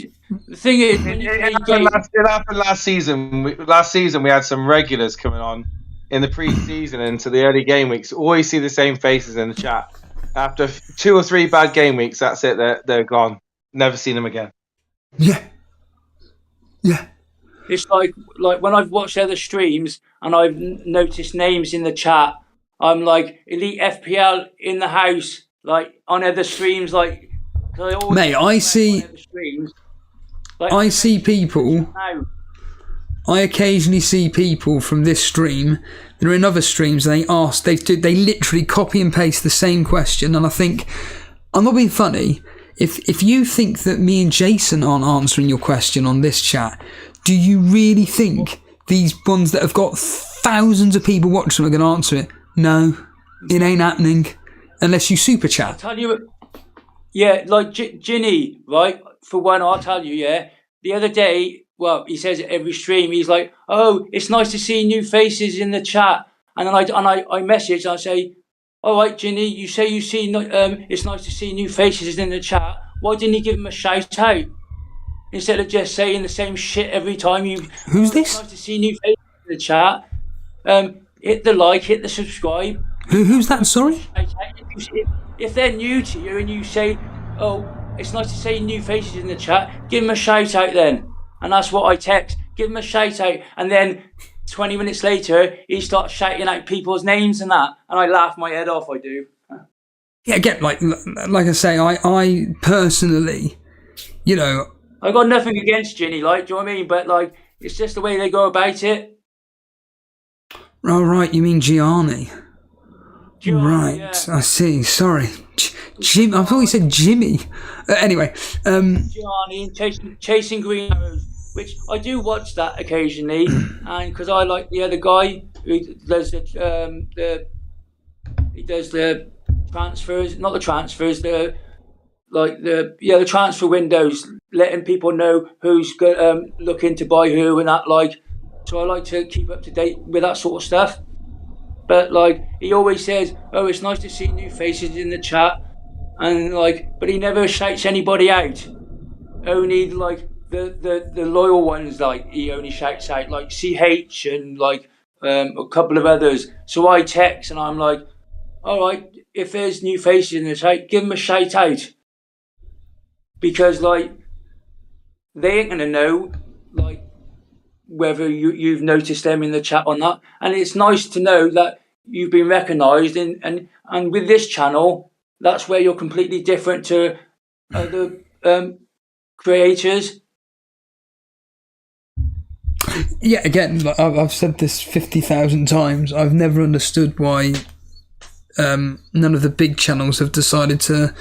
The thing is, It happened last season. Last season, we had some regulars coming on in the pre-season into the early game weeks. Always see the same faces in the chat. After 2 or 3 bad game weeks, that's it. They're gone. Never seen them again. Yeah. It's like when I've watched other streams and I've noticed names in the chat. I'm like Elite FPL in the house, like on other streams, like. Mate, I see people. I occasionally see people from this stream. They're in other streams. And they literally copy and paste the same question. And I think, I'm not being funny. If you think that me and Jason aren't answering your question on this chat, do you really think these ones that have got thousands of people watching are going to answer it? No, it ain't happening unless you super chat. I'll tell you. Yeah, like Ginny, right? For one, I'll tell you, yeah. The other day, well, he says it every stream. He's like, "Oh, it's nice to see new faces in the chat." And then I message and I say, "All right, Ginny, you say you see it's nice to see new faces in the chat. Why didn't you give him a shout out instead of just saying the same shit every time you?" Who's this? It's nice to see new faces in the chat. Hit the like, hit the subscribe. Who's that? Sorry. If they're new to you and you say, "Oh, it's nice to see new faces in the chat," give them a shout out then. And that's what I text. Give them a shout out. And then 20 minutes later, he starts shouting out people's names and that. And I laugh my head off, I do. Yeah, again, like I say, I personally, I got nothing against Ginny, like, do you know what I mean? But, like, it's just the way they go about it. Oh, right, you mean Gianni. Right, yeah. I see. Sorry, Jim. I thought you said Jimmy. Anyway, Gianni and chasing green arrows, which I do watch that occasionally, and because I like the other guy who does the transfers, not the transfers, the transfer windows, letting people know who's looking to buy who and that. Like, so I like to keep up to date with that sort of stuff. But like he always says, "Oh, it's nice to see new faces in the chat," and but he never shouts anybody out. Only like the loyal ones, like he only shouts out, like CH and a couple of others. So I text and I'm like, "All right, if there's new faces in the chat, give them a shout out," because they ain't gonna know whether you've noticed them in the chat or not. And it's nice to know that you've been recognised, and with this channel, that's where you're completely different to other creators. Yeah, again, I've said this 50,000 times. I've never understood why none of the big channels have decided to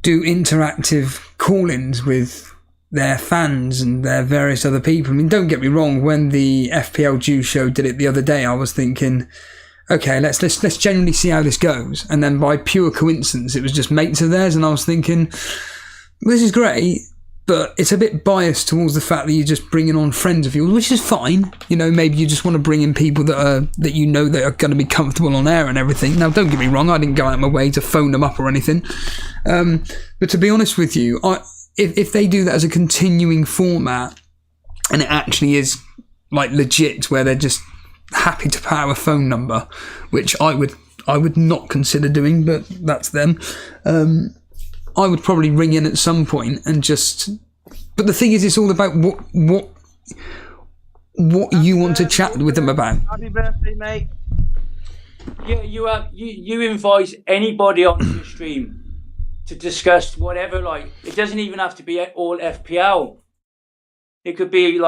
do interactive call-ins with their fans and their various other people. I mean, don't get me wrong, when the FPL Jew show did it the other day, I was thinking, okay, let's genuinely see how this goes. And then by pure coincidence, it was just mates of theirs, and I was thinking, well, this is great, but it's a bit biased towards the fact that you're just bringing on friends of yours, which is fine. Maybe you just want to bring in people that are going to be comfortable on air and everything. Now, don't get me wrong, I didn't go out of my way to phone them up or anything. But to be honest with you, if they do that as a continuing format, and it actually is legit, where they're just happy to put out a phone number, which I would not consider doing, but that's them. I would probably ring in at some point and just. But the thing is, it's all about what you want to chat with them about. Happy birthday, mate. Yeah, you invite anybody onto your stream to discuss whatever. It doesn't even have to be all FPL. It could be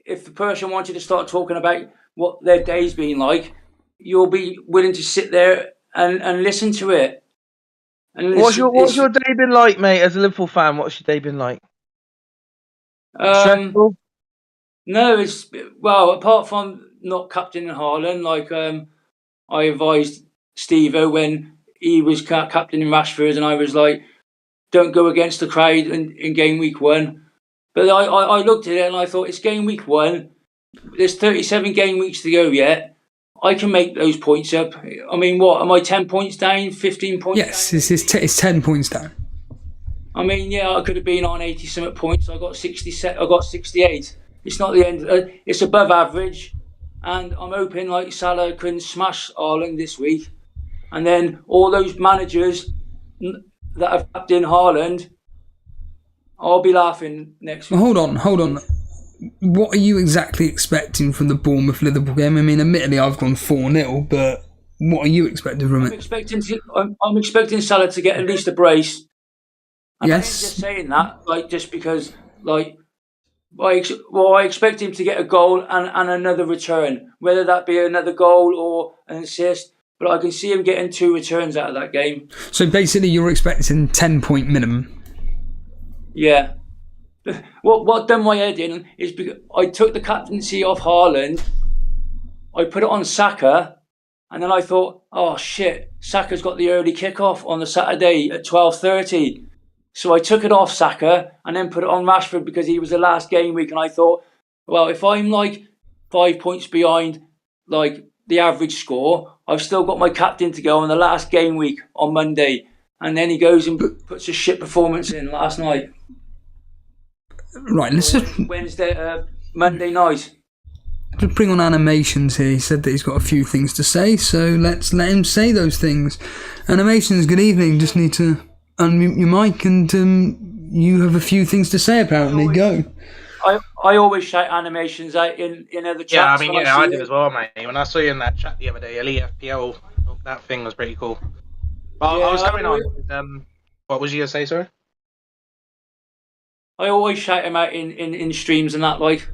if the person wanted to start talking about what their day's been like, you'll be willing to sit there and listen to it. And What's your day been like, mate? As a Liverpool fan, what's your day been like? Stressful? No, apart from not captaining Haaland, like I advised Steve-O when he was captaining Rashford, and I was like, don't go against the crowd in game week 1. But I looked at it and I thought, it's game week 1. There's 37 game weeks to go yet. I can make those points up. I mean, what am I? 10 points down, 15 points. Yes, it's 10 points down. I mean, yeah, I could have been on 80 something points. I got 68. It's not the end. It's above average, and I'm hoping like Salah can smash Haaland this week, and then all those managers that have captained Haaland, I'll be laughing next week. Well, hold on. What are you exactly expecting from the Bournemouth-Liverpool game? I mean, admittedly, I've gone 4-0, but what are you expecting from it? I'm expecting Salah to get at least a brace. And Yes. I ain't just saying that, like, just because, like, I expect him to get a goal and another return, whether that be another goal or an assist. But I can see him getting 2 returns out of that game. So basically, you're expecting 10-point minimum. Yeah. What done my head in is because I took the captaincy off Haaland, I put it on Saka, and then I thought, oh shit, Saka's got the early kickoff on the Saturday at 12:30. So I took it off Saka and then put it on Rashford because he was the last game week, and I thought, well, if I'm like 5 points behind like the average score, I've still got my captain to go on the last game week on Monday, and then he goes and puts a shit performance in last night. Right, let's just Monday night. To bring on animations here. He said that he's got a few things to say, so let's let him say those things. Animations, good evening. Just need to unmute your mic, and you have a few things to say. Apparently, go. I always shout animations out in other chats. Yeah, I mean, I did as well, mate. When I saw you in that chat the other day, Elite FPL, that thing was pretty cool. But I was coming on. What was you gonna say, sorry? I always shout him out in streams and that, like,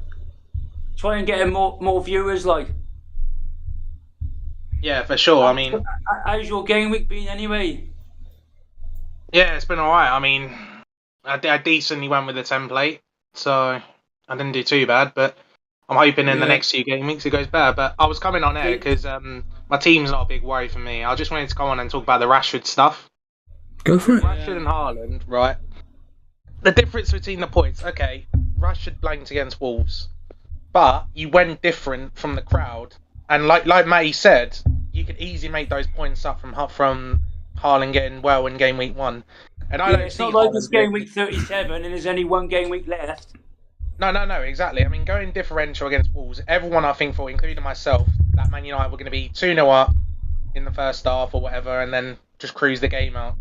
try and get him more viewers, like. Yeah, for sure. I mean, how's your game week been anyway? Yeah, it's been alright. I mean, I decently went with the template, so I didn't do too bad. But I'm hoping in the next few game weeks it goes better. But I was coming on air because my team's not a big worry for me. I just wanted to come on and talk about the Rashford stuff. Go for it. Rashford and Haaland, right? The difference between the points, okay, Rashford blanked against Wolves, but you went different from the crowd, and like Matty said, you could easily make those points up from Haaland getting well in game week 1. And I don't it's see not like Haaland it's game week 37 and there's only 1 game week left. No, exactly. I mean, going differential against Wolves, everyone I think thought, including myself, that Man United were going to be 2-0 up in the first half or whatever, and then just cruise the game out.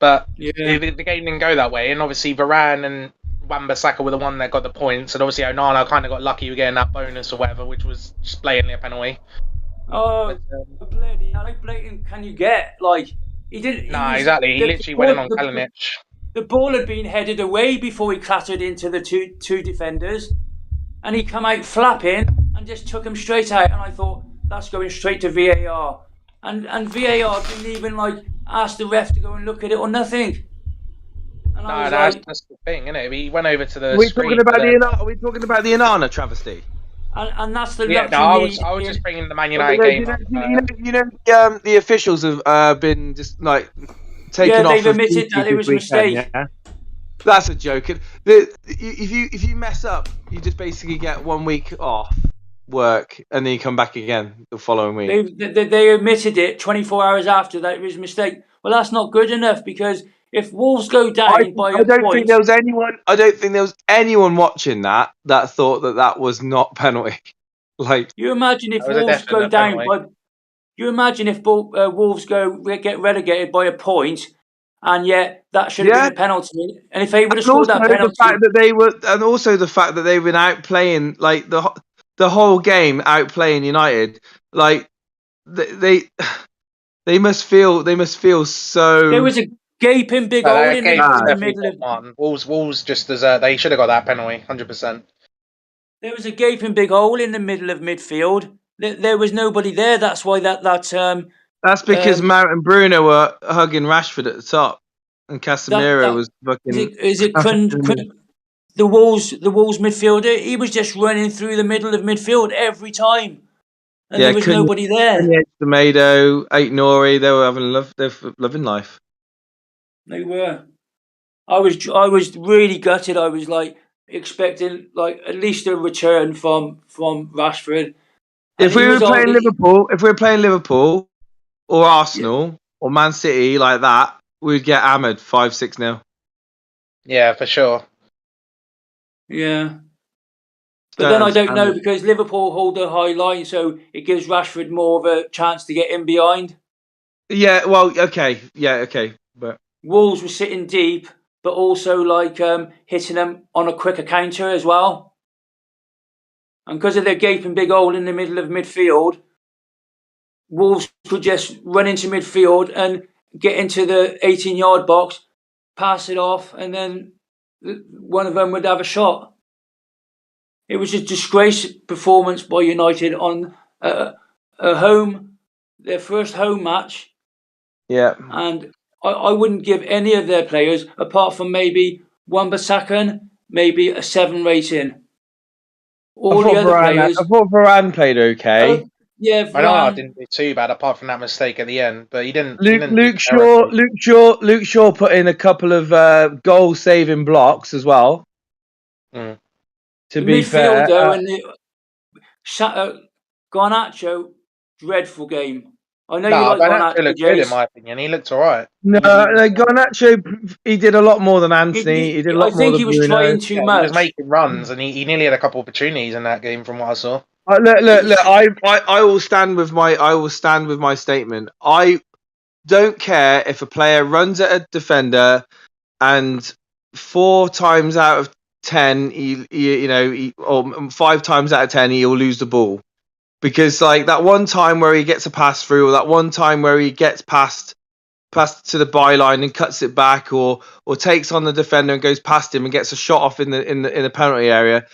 But the game didn't go that way, and obviously Varane and Wan-Bissaka were the one that got the points, and obviously Onana kind of got lucky with getting that bonus or whatever, which was just blatantly a penalty. Oh, bloody! How blatant can you get? Like, he didn't. Exactly. He literally went in on Kalinic. The ball had been headed away before he clattered into the two defenders, and he come out flapping and just took him straight out. And I thought, that's going straight to VAR, and VAR didn't even like ask the ref to go and look at it or nothing. And that's the thing, isn't it? He went over to the. Are we talking about the Onana travesty? And that's the I was just bringing the Man United game up. The officials have been just like taken off. They've admitted that it was a mistake. Yeah? That's a joke. If you mess up, you just basically get 1 week off work, and then you come back again the following week. They admitted it 24 hours after that it was a mistake. Well, that's not good enough, because if Wolves go down by a point, I don't think there was anyone watching that thought that was not penalty. Like, you imagine if Wolves go down by. You imagine if Wolves get relegated by a point, and yet that should have been a penalty. And if they would have scored that penalty, also the fact that they've been outplaying, like, the whole game, outplaying United, like they must feel so. There was a gaping big hole in the middle of Wolves just deserve. They should have got that penalty, 100%. There was a gaping big hole in the middle of midfield. There was nobody there. That's why that That's because Mount and Bruno were hugging Rashford at the top, and Casemiro was fucking. is it the Wolves midfielder? He was just running through the middle of midfield every time, and there was nobody there. Tomato, Nori, they were loving life. They were. I was really gutted. I was like expecting like at least a return from Rashford. And If we were playing Liverpool or Arsenal or Man City like that, we'd get hammered 5-6-0. Yeah, for sure. Yeah. But then I don't know, because Liverpool hold a high line, so it gives Rashford more of a chance to get in behind. Yeah, well, okay. Yeah, okay. But Wolves were sitting deep, but also like hitting them on a quicker counter as well. And because of their gaping big hole in the middle of midfield, Wolves could just run into midfield and get into the 18-yard box, pass it off, and then one of them would have a shot. It was a disgrace performance by United on their first home match. Yeah. And I wouldn't give any of their players, apart from maybe Wan-Bissaka, maybe a 7 rating. All the other players. I thought Varane played okay. Yeah, Varane. I didn't do too bad, apart from that mistake at the end. But he didn't. Luke Shaw put in a couple of goal-saving blocks as well. Mm. To be fair, though, and Garnacho, dreadful game. I know you like Garnacho. Looked good in my opinion. He looked all right. No, Garnacho, he did a lot more than Anthony. He did a lot more than Bruno. I think he was trying too much. He was making runs, and he nearly had a couple of opportunities in that game, from what I saw. Look! I will stand with my statement. I don't care if a player runs at a defender, and 4 times out of 10, or 5 times out of 10, he'll lose the ball. Because like that one time where he gets a pass through, or that one time where he gets past to the byline and cuts it back, or takes on the defender and goes past him and gets a shot off in the penalty area.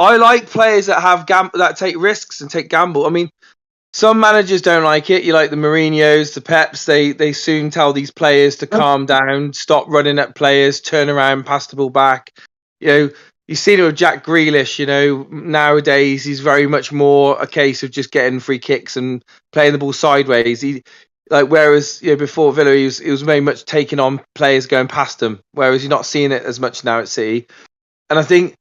I like players that have that take risks and take gamble. I mean, some managers don't like it. You like the Mourinhos, the Peps. They soon tell these players to calm down, stop running at players, turn around, pass the ball back. You've seen it with Jack Grealish. Nowadays he's very much more a case of just getting free kicks and playing the ball sideways. Whereas before Villa he was very much taking on players going past him. Whereas you're not seeing it as much now at City. And I think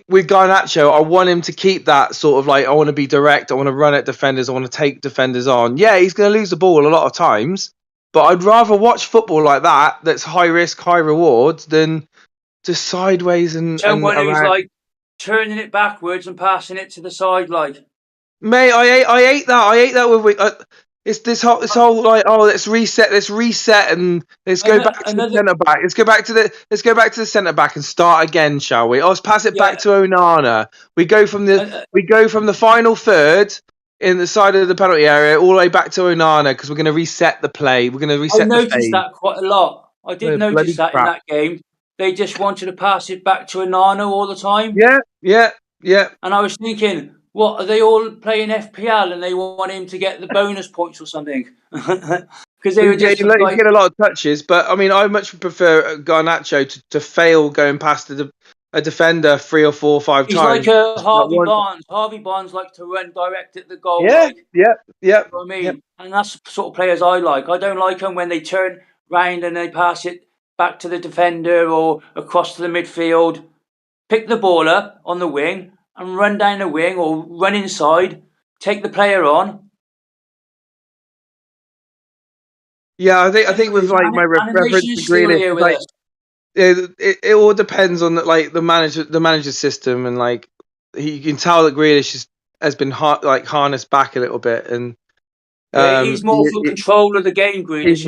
with Garnacho, I want him to keep that sort of like, I want to be direct, I want to run at defenders, I want to take defenders on. Yeah, he's going to lose the ball a lot of times, but I'd rather watch football like that, that's high risk, high rewards, than just sideways and someone who's like turning it backwards and passing it to the side, like. Mate, I hate that. I hate that with it's this whole like, oh, let's reset and let's go back to the centre back. Let's go back to the centre back and start again, shall we? Let's pass it back to Onana. We go from the final third in the side of the penalty area all the way back to Onana, because we're going to reset the play. We're going to reset. I noticed that quite a lot. I did notice that in that game. They just wanted to pass it back to Onana all the time. Yeah. And I was thinking, what, are they all playing FPL and they want him to get the bonus points or something? Because they were just you get a lot of touches, but I mean, I much prefer Garnacho to fail going past a defender 3 or 4 or 5 He's times. He's like Harvey Barnes. Harvey Barnes likes to run direct at the goal. Yeah. You know what I mean? And that's the sort of players I like. I don't like them when they turn round and they pass it back to the defender or across to the midfield. Pick the ball up on the wing and run down the wing or run inside, take the player on. Yeah, I think with like my reference to Grealish, like it all depends on the manager's system, and like you can tell that Grealish has been harnessed back a little bit, and he's more for control of the game. Grealish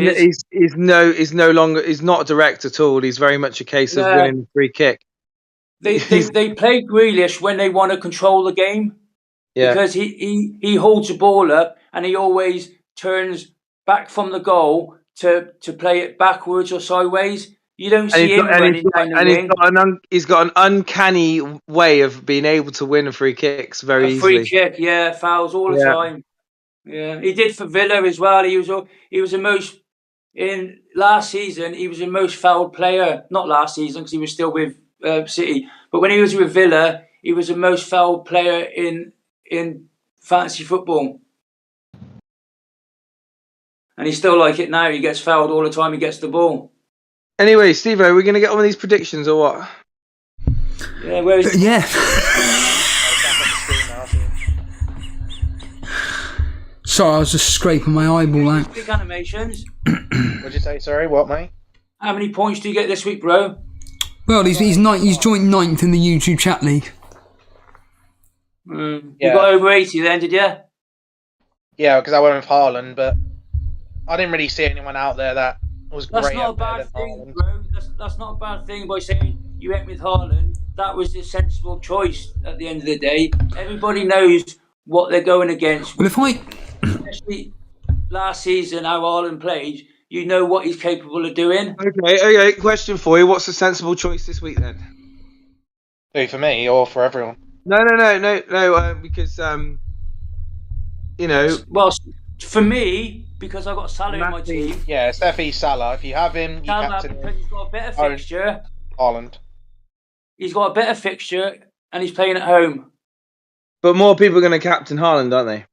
he's no longer, he's not direct at all. He's very much a case of winning the free kick. They play Grealish when they want to control the game, because he holds the ball up and he always turns back from the goal to play it backwards or sideways. You don't see him running down the wing. He's got an uncanny way of being able to win free kicks very easily. Free kick, fouls all the time. Yeah, he did for Villa as well. He was the most in last season. He was the most fouled player. Not last season because he was still with City, but when he was with Villa, he was the most fouled player in fantasy football. And he's still like it now. He gets fouled all the time. He gets the ball. Anyway, Steve, are we going to get on with these predictions or what? Yeah, where is? Yeah. Sorry, I was just scraping my eyeball out. Big animations. What'd you say? Sorry, what, mate? How many points do you get this week, bro? Well, he's joined 9th in the YouTube chat league. You got over 80 then, did you? Yeah, because I went with Haaland, but I didn't really see anyone out there that was great. That's not a bad thing, bro. That's not a bad thing by saying you went with Haaland. That was the sensible choice at the end of the day. Everybody knows what they're going against. Well, Especially last season, how Haaland played, you know what he's capable of doing. Okay. Question for you: what's the sensible choice this week then? Who, for me or for everyone? No. Because you know. Well, for me, because I've got Salah in my team. Yeah, it's definitely Salah. If you have him, you Salah, captain because him. he's got a better fixture. Haaland. He's got a better fixture, and he's playing at home. But more people are going to captain Haaland, aren't they?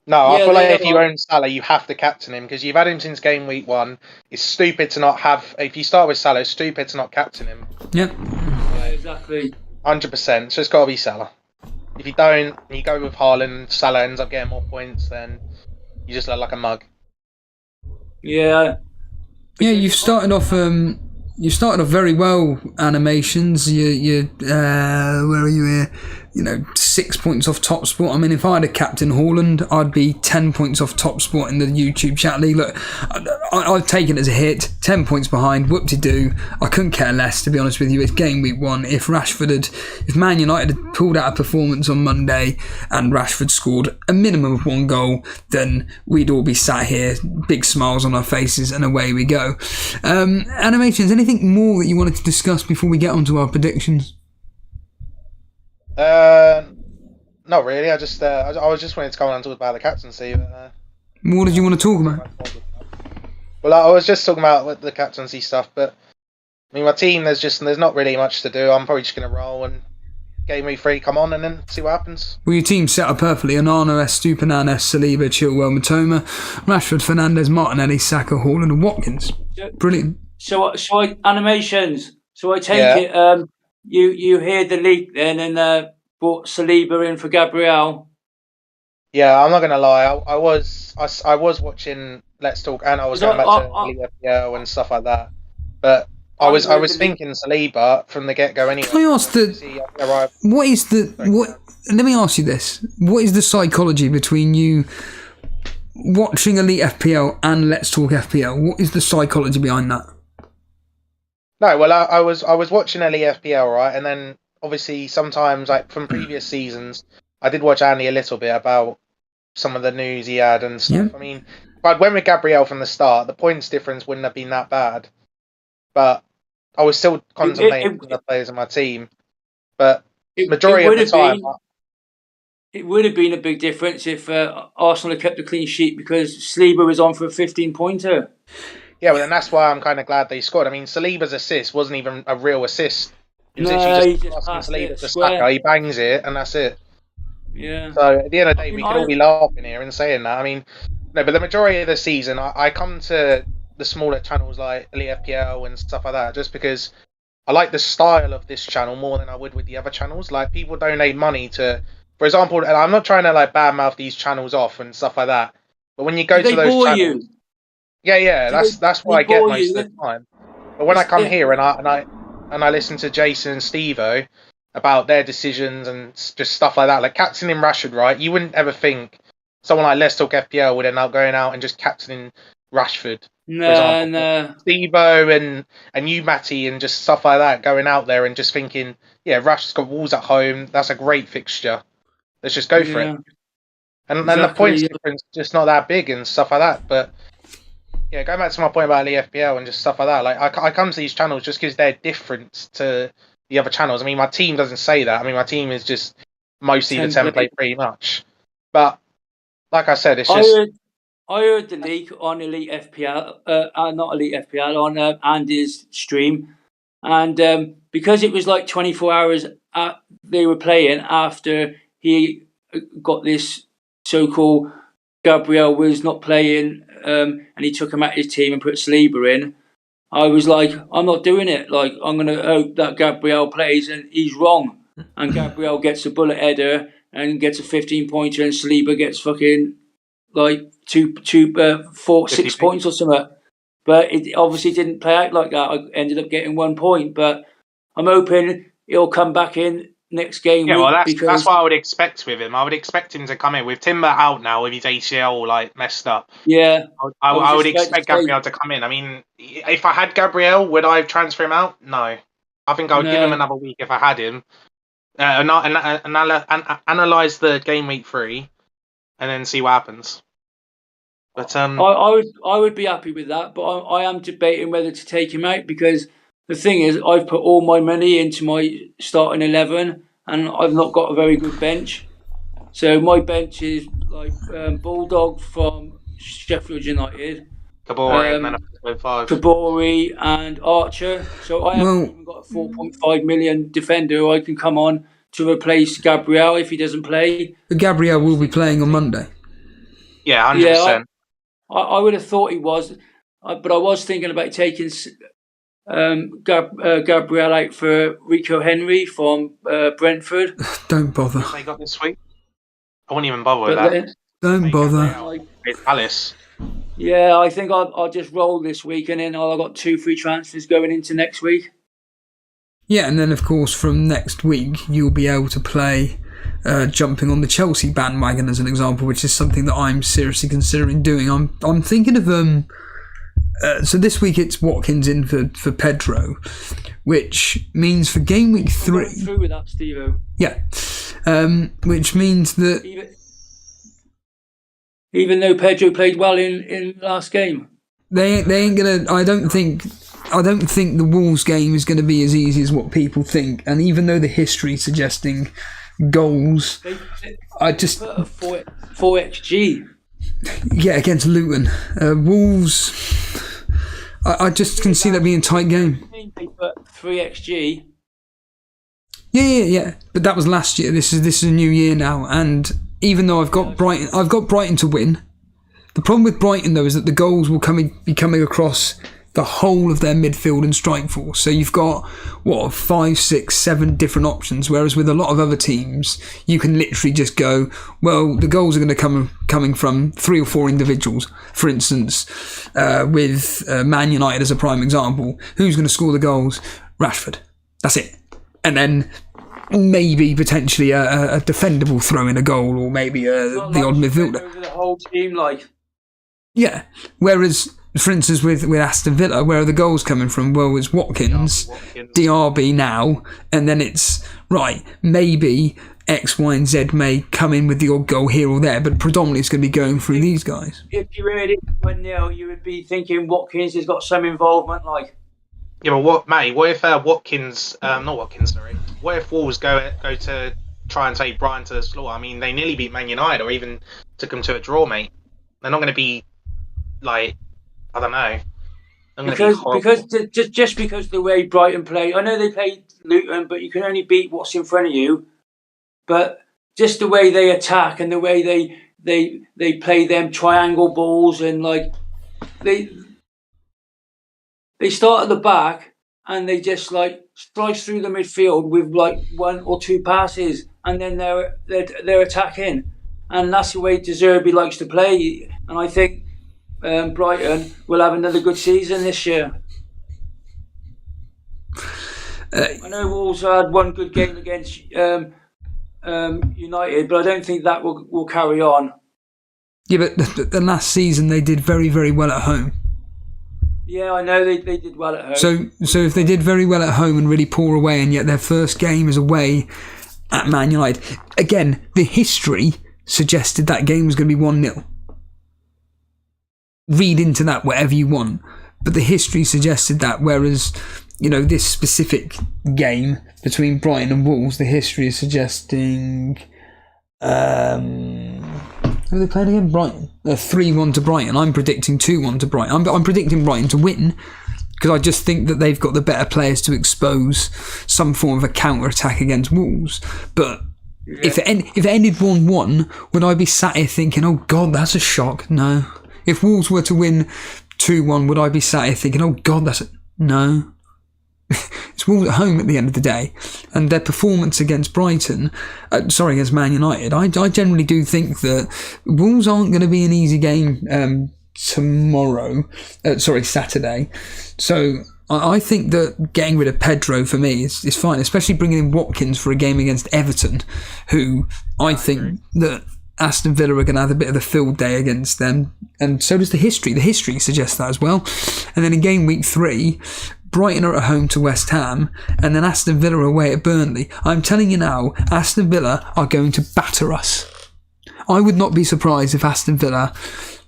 No, I feel like if you own Salah, you have to captain him because you've had him since game week 1. It's stupid to not have. If you start with Salah, it's stupid to not captain him. Yep. Yeah, exactly. 100%. So it's got to be Salah. If you don't, and you go with Haaland, Salah ends up getting more points, then you just look like a mug. Yeah. Yeah, you've started off. You started off very well. Animations. You where are you here? 6 points off top spot. I mean, if I had a captain Haaland, I'd be 10 points off top spot in the YouTube chat league. Look, I've taken it as a hit. 10 points behind. Whoop-de-doo. I couldn't care less, to be honest with you. It's game week 1. If Man United had pulled out a performance on Monday and Rashford scored a minimum of 1 goal, then we'd all be sat here, big smiles on our faces, and away we go. Animations, anything more that you wanted to discuss before we get onto our predictions? Not really. I was just wanting to go on and talk about the captaincy. But, what did you want to talk about? Well, I was just talking about the captaincy stuff, but I mean, my team, there's not really much to do. I'm probably just going to roll and game week 3 come on and then see what happens. Well, your team's set up perfectly. Onana, Estupinan, Saliba, Chilwell, Matoma, Rashford, Fernandes, Martinelli, Saka, Haaland and Watkins. Brilliant. So animations. So I take it you hear the leak then and brought Saliba in for Gabriel. Yeah, I'm not gonna lie. I was watching Let's Talk, and I was going back to FPL and stuff like that. But I was thinking Saliba from the get go anyway. Can I ask let me ask you this: what is the psychology between you watching Elite FPL and Let's Talk FPL? What is the psychology behind that? No, well, I was watching Elite FPL, right, and then obviously sometimes, like from previous seasons, I did watch Andy a little bit about some of the news he had and stuff. Yeah. I mean, if I'd went with Gabriel from the start, the points difference wouldn't have been that bad. But I was still contemplating the players in my team. But majority of the time... It would have been a big difference if Arsenal had kept a clean sheet because Saliba was on for a 15-pointer. Yeah, well, then that's why I'm kind of glad they scored. I mean, Saliba's assist wasn't even a real assist. It was literally just passing Saliba to Saka. He bangs it, and that's it. Yeah. So at the end of the day, we could all be laughing here and saying that. I mean, no, but the majority of the season, I come to the smaller channels like Elite FPL and stuff like that just because I like the style of this channel more than I would with the other channels. Like, people donate money to, for example, and I'm not trying to like badmouth these channels off and stuff like that, but when you go to those channels, that's what I get most of the time. But when I come here and I listen to Jason and Steve-O about their decisions and just stuff like that, like captaining Rashford, right? You wouldn't ever think someone like Let's Talk FPL would end up going out and just captaining Rashford. No. Steve-O and you, Matty, and just stuff like that, going out there and just thinking, yeah, Rashford's got Wolves at home. That's a great fixture. Let's just go for it. And then the points difference is just not that big and stuff like that. But yeah, going back to my point about the FPL and just stuff like that, like I come to these channels just because they're different to the other channels. I mean, my team doesn't say that. I mean, my team is just mostly the template pretty much. But like I said, it's I just heard, I heard the leak on Elite FPL, not Elite FPL, on Andy's stream, and because it was like 24 hours they were playing after he got this so-called Gabriel was not playing, and he took him out of his team and put Saliba in. I was like, I'm not doing it. Like, I'm going to hope that Gabriel plays, and he's wrong. And Gabriel gets a bullet header and gets a 15-pointer, and Saliba gets fucking like 6 points or something. But it obviously didn't play out like that. I ended up getting 1 point, but I'm hoping he'll come back in next game yeah. week Well, that's because what I would expect with him. I would expect him to come in with Timber out now with his ACL like messed up. yeah, I would just about to expect say- Gabriel to come in. I mean, if I had Gabriel, would I transfer him out? No. I think I would give him No. another week if I had him. Analyze the game week 3, and then see what happens. But I would be happy with that, but I am debating whether to take him out because the thing is, I've put all my money into my starting 11, and I've not got a very good bench. So my bench is like Bulldog from Sheffield United, Kabore and then a 5. Kabori and Archer. So I haven't even got a 4.5 million defender who I can come on to replace Gabriel if he doesn't play. But Gabriel will be playing on Monday. Yeah, 100%. I would have thought he was, but I was thinking about taking Gabriel out for Rico Henry from Brentford. Don't bother. They got this week. I wouldn't even bother with But that. Don't bother. It's Palace. Yeah, I think I'll just roll this week, and then I've got 2 free transfers going into next week. Yeah, and then of course from next week you'll be able to play jumping on the Chelsea bandwagon as an example, which is something that I'm seriously considering doing. I'm thinking of so this week it's Watkins in for Pedro, which means for game week 3. I'm through with that, Steve-O. Yeah, which means that Even though Pedro played well in last game. they ain't gonna. I don't think the Wolves game is going to be as easy as what people think. And even though the history suggesting goals, I just put a 4 XG. Yeah, against Luton, Wolves. I just can see that being a tight game. They put 3 XG. Yeah. But that was last year. This is a new year now, and even though I've got Brighton to win. The problem with Brighton though is that the goals will be coming across the whole of their midfield and strike force. So you've got 5, 6, 7 different options. Whereas with a lot of other teams, you can literally just go, well, the goals are going to coming from 3 or 4 individuals. For instance, with Man United as a prime example, who's going to score the goals? Rashford. That's it. And then maybe potentially a defendable throw in a goal, or maybe the odd midfielder. Over the whole team, like. Yeah. Whereas, for instance, with Aston Villa, where are the goals coming from? Well, it's Watkins, DRB now, and then it's, right, maybe X, Y, and Z may come in with the odd goal here or there, but predominantly it's going to be going through these guys. If you heard it 1-0, you would be thinking Watkins has got some involvement, like. Yeah, but what if Watkins, not Watkins, sorry. What if Wolves go to try and take Brighton to the slaughter? I mean, they nearly beat Man United, or even took them to a draw, mate. They're not going to be, like, I don't know. Because just because the way Brighton play, I know they played Luton, but you can only beat what's in front of you. But just the way they attack and the way they play them triangle balls, and like they start at the back and they just like slice through the midfield with like 1 or 2 passes, and then they're attacking, and that's the way De Zerbi likes to play. And I think Brighton will have another good season this year. I know Wolves had 1 good game against United, but I don't think that will carry on. Yeah, but the last season they did very, very well at home. Yeah, I know they did well at home. So if they did very well at home and really pour away, and yet their first game is away at Man United, again, the history suggested that game was going to be 1-0. Read into that whatever you want, but the history suggested that, whereas, this specific game between Brighton and Wolves, the history is suggesting Who are they playing again? Brighton. 3-1 to Brighton. I'm predicting 2-1 to Brighton. I'm predicting Brighton to win because I just think that they've got the better players to expose some form of a counter-attack against Wolves. But if it ended 1-1, would I be sat here thinking, oh God, that's a shock? No. If Wolves were to win 2-1, would I be sat here thinking, oh God, no. It's Wolves at home at the end of the day, and their performance against against Man United, I generally do think that Wolves aren't going to be an easy game Saturday. So I think that getting rid of Pedro for me is fine, especially bringing in Watkins for a game against Everton, who I think that Aston Villa are going to have a bit of a field day against them, and so does the history. The history suggests that as well. And then in game week 3, Brighton are at home to West Ham, and then Aston Villa are away at Burnley. I'm telling you now, Aston Villa are going to batter us. I would not be surprised if Aston Villa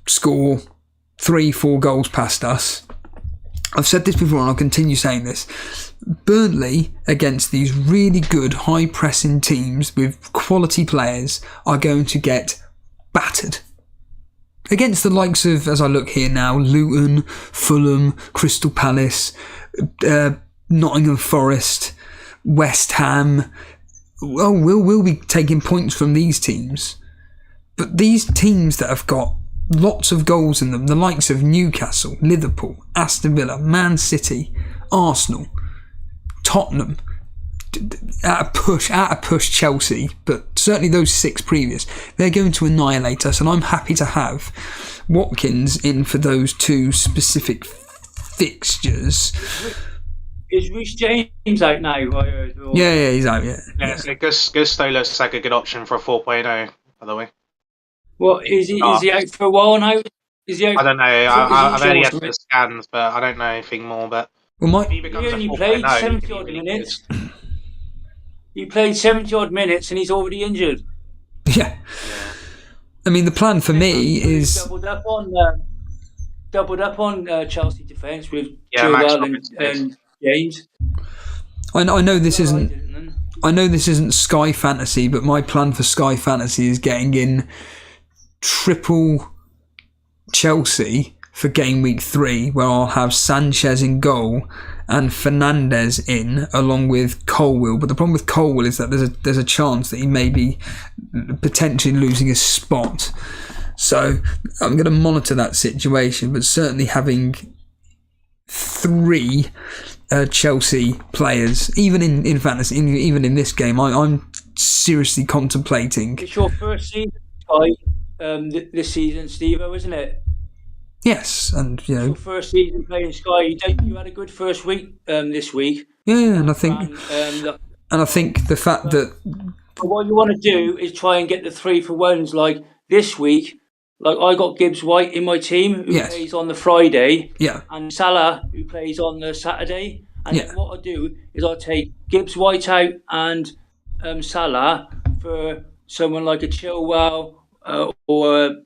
score 3-4 goals past us. I've said this before and I'll continue saying this. Burnley, against these really good high-pressing teams with quality players, are going to get battered. Against the likes of, as I look here now, Luton, Fulham, Crystal Palace, Nottingham Forest, West Ham. Well, we'll be taking points from these teams. But these teams that have got lots of goals in them, the likes of Newcastle, Liverpool, Aston Villa, Man City, Arsenal, Tottenham, at a push Chelsea, but certainly those 6 previous, they're going to annihilate us, and I'm happy to have Watkins in for those 2 specific fixtures. Is Reece James out now? Yeah, he's out, yeah. So Gusto looks like a good option for a 4.0, by the way. What, is he out for a while now? Is he out? I don't know. I've only had the scans, but I don't know anything more. But well, he only played 70 odd minutes. He played 70 odd minutes and he's already injured. Yeah. I mean, the plan for me is doubled up on Chelsea defence with Chilwell and James. I know this isn't Sky Fantasy, but my plan for Sky Fantasy is getting in triple Chelsea for game week 3, where I'll have Sanchez in goal and Fernandes in, along with Colwill. But the problem with Colwill is that there's a chance that he may be potentially losing his spot. So I'm going to monitor that situation, but certainly having 3 Chelsea players, even in fantasy, even in this game, I'm seriously contemplating. It's your first season, this season, Steve-o, isn't it? Yes, and it's your first season playing Sky. You had a good first week this week. Yeah, and I think, the fact that what you want to do is try and get the 3-for-1s. Like this week, like I got Gibbs White in my team who plays on the Friday, and Salah who plays on the Saturday. And then what I do is I take Gibbs White out and Salah for someone like a Chilwell or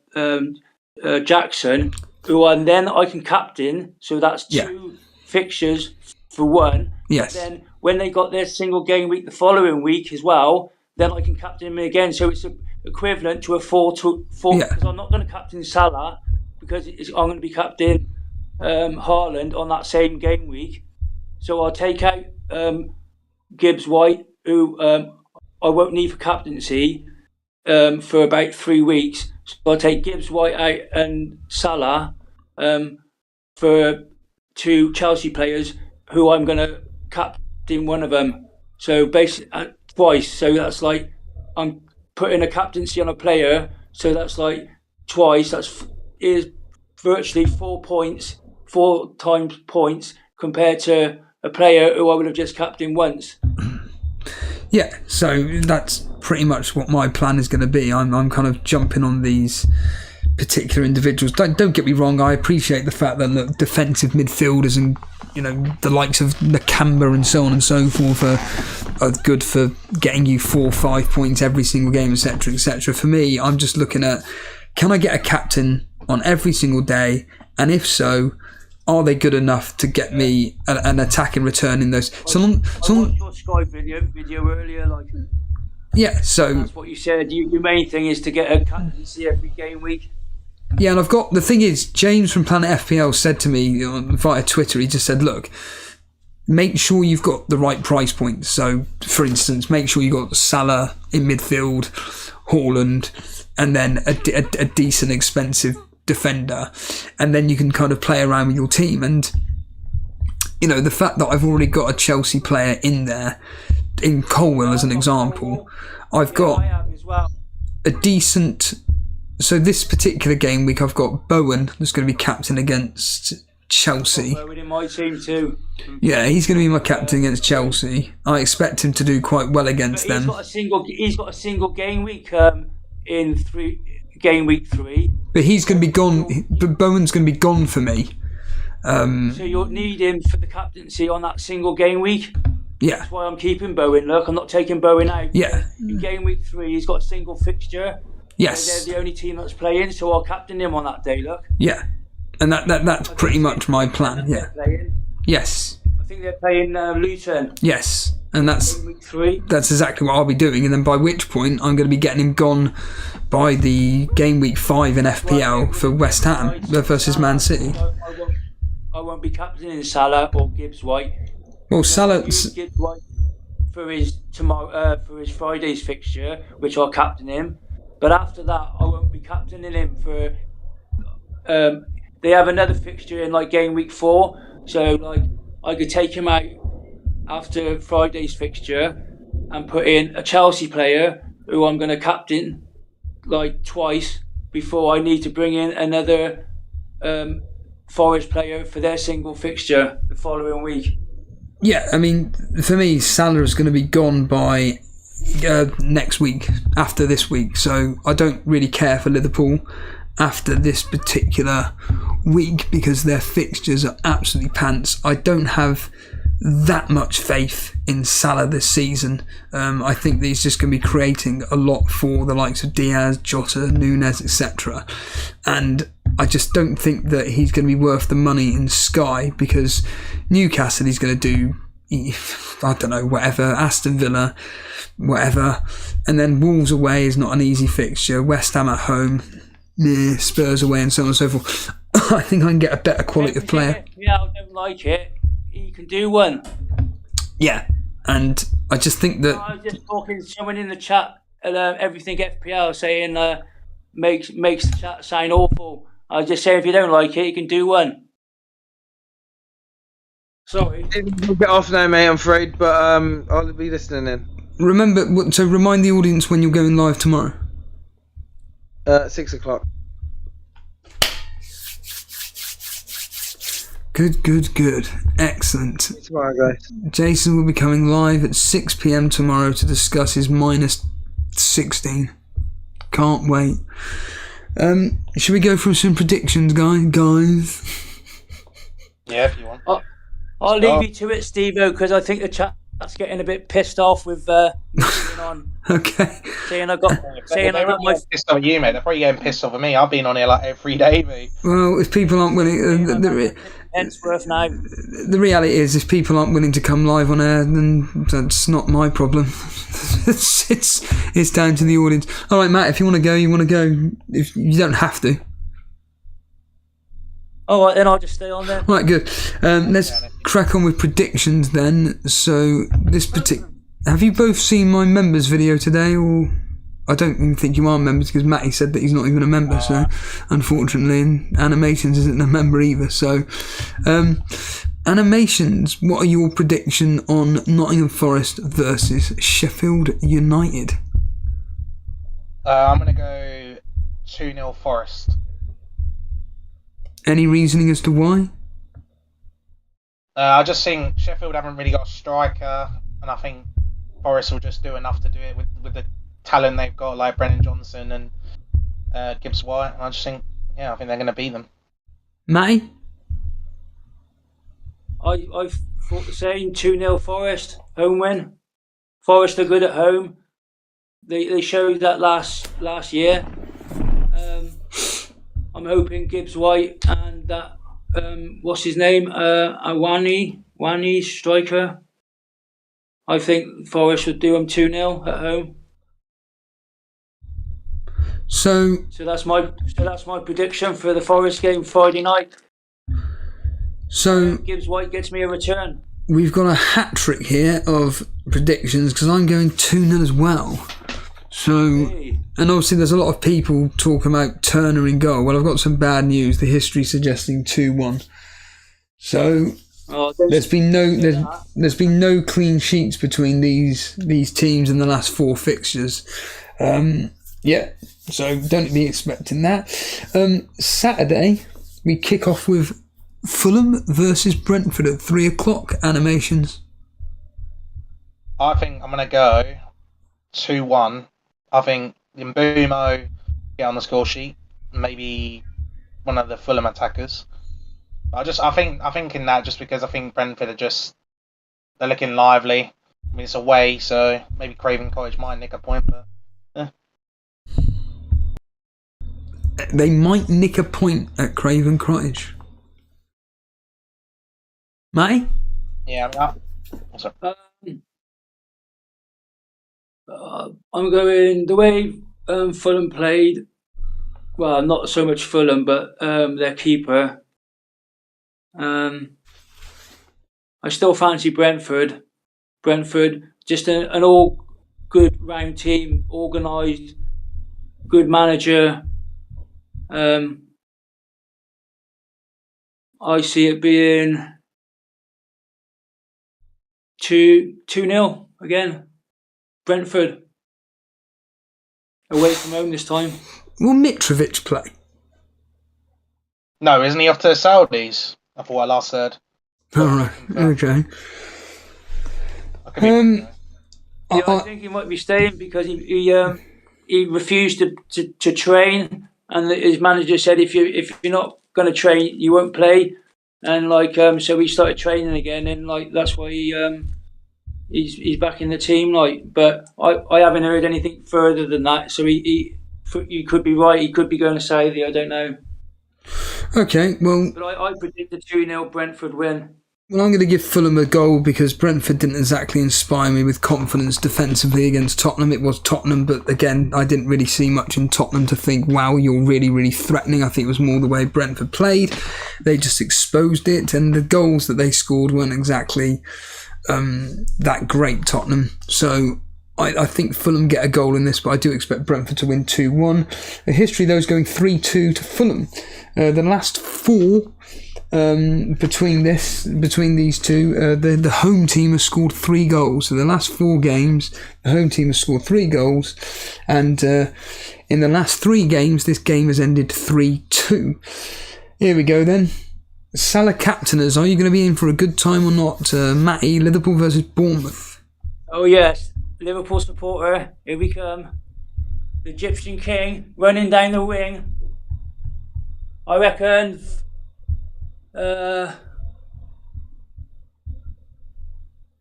Jackson, and then I can captain. So that's 2 fixtures for 1. Yes. And then when they got their single game week the following week as well, then I can captain him again. So it's equivalent to a 4-4 because I'm not going to captain Salah because I'm going to be captain Haaland on that same game week. So I'll take out Gibbs White, who I won't need for captaincy for about 3 weeks. So I'll take Gibbs White out and Salah for 2 Chelsea players who I'm going to captain one of them. So basically twice. So that's like I'm putting a captaincy on a player. So that's like twice. Is virtually 4 points, 4 times points compared to a player who I would have just captained once. Yeah, so that's pretty much what my plan is going to be. I'm kind of jumping on these particular individuals. Don't get me wrong, I appreciate the fact that defensive midfielders and the likes of Nakamba and so on and so forth are good for getting you 4 or 5 points every single game, etc., etc. For me, I'm just looking at, can I get a captain on every single day, and if so, are they good enough to get me an attack in return in those? I watched your Sky video earlier, Yeah, so That's what you said. Your main thing is to get a captaincy every game week. yeah, and I've got the thing is, James from Planet FPL said to me via Twitter. He just said, "Look, make sure you've got the right price point. So, for instance, make sure you got Salah in midfield, Haaland, and then a decent, expensive defender, and then you can kind of play around with your team." And you know, the fact that I've already got a Chelsea player in there, in Colwell as an example, I've got I have as well. a decent. So this particular game week, I've got Bowen that's going to be captain against Chelsea. Bowen in my team too. Yeah, he's going to be my captain against Chelsea. I expect him to do quite well against them. He's got a single game week in game week 3. But he's going to be gone. But Bowen's going to be gone for me. So you'll need him for the captaincy on that single game week. Yeah. That's why I'm keeping Bowen. Look, I'm not taking Bowen out. Yeah. In game week 3, he's got a single fixture. Yes. They're the only team that's playing, so I'll captain him on that day. Look. Yeah. And that's pretty much my plan. Yeah. Yes. I think they're playing Luton. Yes. And that's Game week 3. that's exactly what I'll be doing. And then by which point I'm going to be getting him gone by the game week 5 in FPL for West Ham versus Man City. I won't be captaining Salah or Gibbs White. Well, Salah's. Gibbs White for his Friday's fixture, which I'll captain him. But after that, I won't be captaining him for. They have another fixture in like game week 4, so like I could take him out after Friday's fixture and put in a Chelsea player who I'm going to captain like twice before I need to bring in another Forest player for their single fixture the following week. Yeah, I mean, for me, Salah is going to be gone by next week, after this week. So I don't really care for Liverpool after this particular week because their fixtures are absolutely pants. I don't have that much faith in Salah this season. I think that he's just going to be creating a lot for the likes of Diaz, Jota, Nunes, etc. And I just don't think that he's going to be worth the money in Sky because Newcastle he's going to do, I don't know, whatever, Aston Villa, whatever. And then Wolves away is not an easy fixture. West Ham at home, Spurs away and so on and so forth. I think I can get a better quality of player. Yeah, I don't like it. He can do one. Yeah, and I just think that... I was just talking to someone in the chat at Everything FPL saying makes the chat sound awful. I was just saying if you don't like it, you can do one. Sorry. We'll get off now, mate, I'm afraid, but I'll be listening in. Remember, so remind the audience when you're going live tomorrow. 6 o'clock. Good. Excellent. See you tomorrow, guys. Jason will be coming live at 6 p.m. tomorrow to discuss his minus 16. Can't wait. Should we go through some predictions, guys? Yeah, if you want. I'll leave you to it, Steve-O, because I think the chat's getting a bit pissed off with moving on. Okay. Saying I got my Pissed off at you, mate. They're probably getting pissed off at me. I've been on here like every day, mate. Well, if people aren't willing, Hensworth now. the reality is, if people aren't willing to come live on air, then that's not my problem. it's down to the audience. All right, Matt. If you want to go, you want to go. If you don't have to. All right, then I'll just stay on there. Right, good. Let's crack on with predictions then. So this have you both seen my members video today, or I don't even think you are members because Matty said that he's not even a member. So unfortunately, and Animations isn't a member either. So Animations, what are your prediction on Nottingham Forest versus Sheffield United? I'm going to go 2-0 Forest. Any reasoning as to why? I just think Sheffield haven't really got a striker, and I think Forest will just do enough to do it with the talent they've got, like Brennan Johnson and Gibbs White. And I just think, I think they're going to beat them. Matty? I thought the same. 2-0 Forest, home win. Forest are good at home. They showed that last year. I'm hoping Gibbs White and that what's his name, Wani striker. I think Forest would do them 2-0 at home. So that's my prediction for the Forest game Friday night. So Gibbs White gets me a return. We've got a hat trick here of predictions because I'm going 2-0 as well. So, Hey. and obviously there's a lot of people talking about Turner in goal. Well, I've got some bad news. The history suggesting 2-1. So there's been no clean sheets between these teams in the last 4 fixtures. So don't be expecting that. Saturday we kick off with Fulham versus Brentford at 3 o'clock. Animations. I think I'm going to go 2-1. I think Mbumo get on the score sheet. Maybe one of the Fulham attackers. I think in that just because I think Brentford they're looking lively. I mean, it's away, so maybe Craven Cottage might nick a point, but They might nick a point at Craven Cottage. Matty? yeah. I'm going the way Fulham played. Well, not so much Fulham, but their keeper. I still fancy Brentford. Brentford, just an all good round team, organised, good manager. I see it being 2-0 again. Brentford. Away from home this time. Will Mitrovic play? No, isn't he off to the Saudis? I thought I last heard. Alright, okay. I could be I think he might be staying because he refused to train, and his manager said if you're not going to train, you won't play, and so he started training again, and that's why he's back in the team. But I haven't heard anything further than that. So you could be right. He could be going to Saudi. I don't know. Okay, well... But I predict a 2-0 Brentford win. Well, I'm going to give Fulham a goal because Brentford didn't exactly inspire me with confidence defensively against Tottenham. It was Tottenham, but again, I didn't really see much in Tottenham to think, wow, you're really, really threatening. I think it was more the way Brentford played. They just exposed it, and the goals that they scored weren't exactly that great, Tottenham. So I think Fulham get a goal in this, but I do expect Brentford to win 2-1. The history, though, is going 3-2 to Fulham. The last 4... between these two, the home team has scored 3 goals. So the last 4 games, the home team has scored 3 goals, and in the last 3 games, this game has ended 3-2. Here we go then. Salah captainers, are you going to be in for a good time or not? Matty, Liverpool versus Bournemouth. Oh yes, Liverpool supporter. Here we come. The Egyptian King running down the wing. I reckon.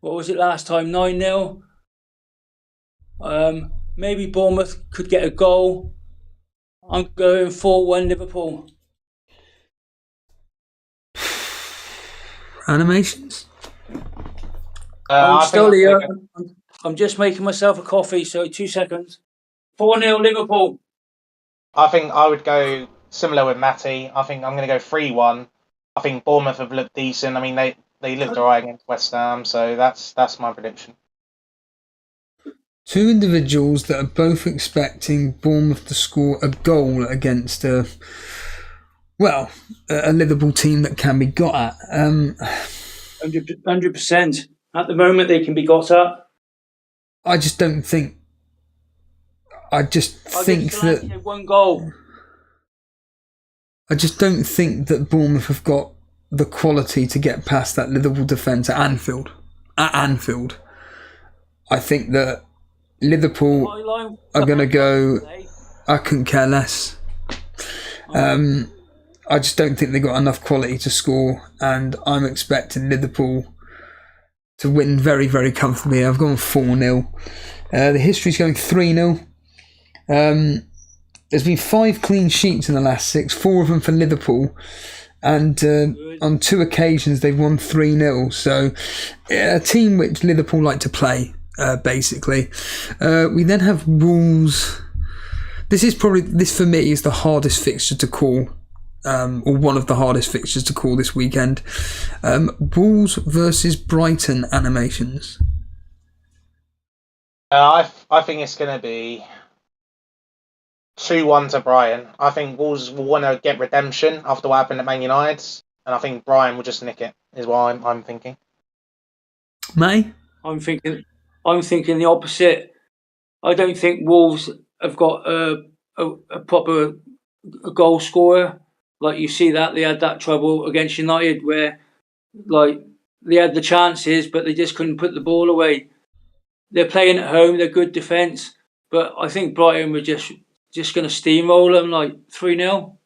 What was it last time? 9-0. Maybe Bournemouth could get a goal. I'm going 4-1 Liverpool. Animations? I'm still here. I'm just making myself a coffee, so 2 seconds. 4-0 Liverpool. I think I would go similar with Matty. I think I'm going to go 3-1. I think Bournemouth have looked decent. I mean, they looked alright against West Ham, so that's my prediction. 2 individuals that are both expecting Bournemouth to score a goal against a Liverpool team that can be got at. 100%. At the moment, they can be got at. I just don't think. I just think that 1 goal. I just don't think that Bournemouth have got the quality to get past that Liverpool defence at Anfield. I think that Liverpool are going to go. I couldn't care less. I just don't think they've got enough quality to score, and I'm expecting Liverpool to win very, very comfortably. I've gone 4-0. The history's going 3-0. There's been 5 clean sheets in the last 6, 4 of them for Liverpool, and on 2 occasions they've won 3-0. So a team which Liverpool like to play, basically. We then have Wolves this for me is the hardest fixture to call, or one of the hardest fixtures to call this weekend. Wolves versus Brighton animations. I think it's going to be 2-1 to Brighton. I think Wolves will want to get redemption after what happened at Man United, and I think Brighton will just nick it. Is what I'm thinking. May? I'm thinking the opposite. I don't think Wolves have got a proper goal scorer. Like you see that they had that trouble against United where like they had the chances but they just couldn't put the ball away. They're playing at home, they're good defence, but I think Brighton were just going to steamroll them like 3-0.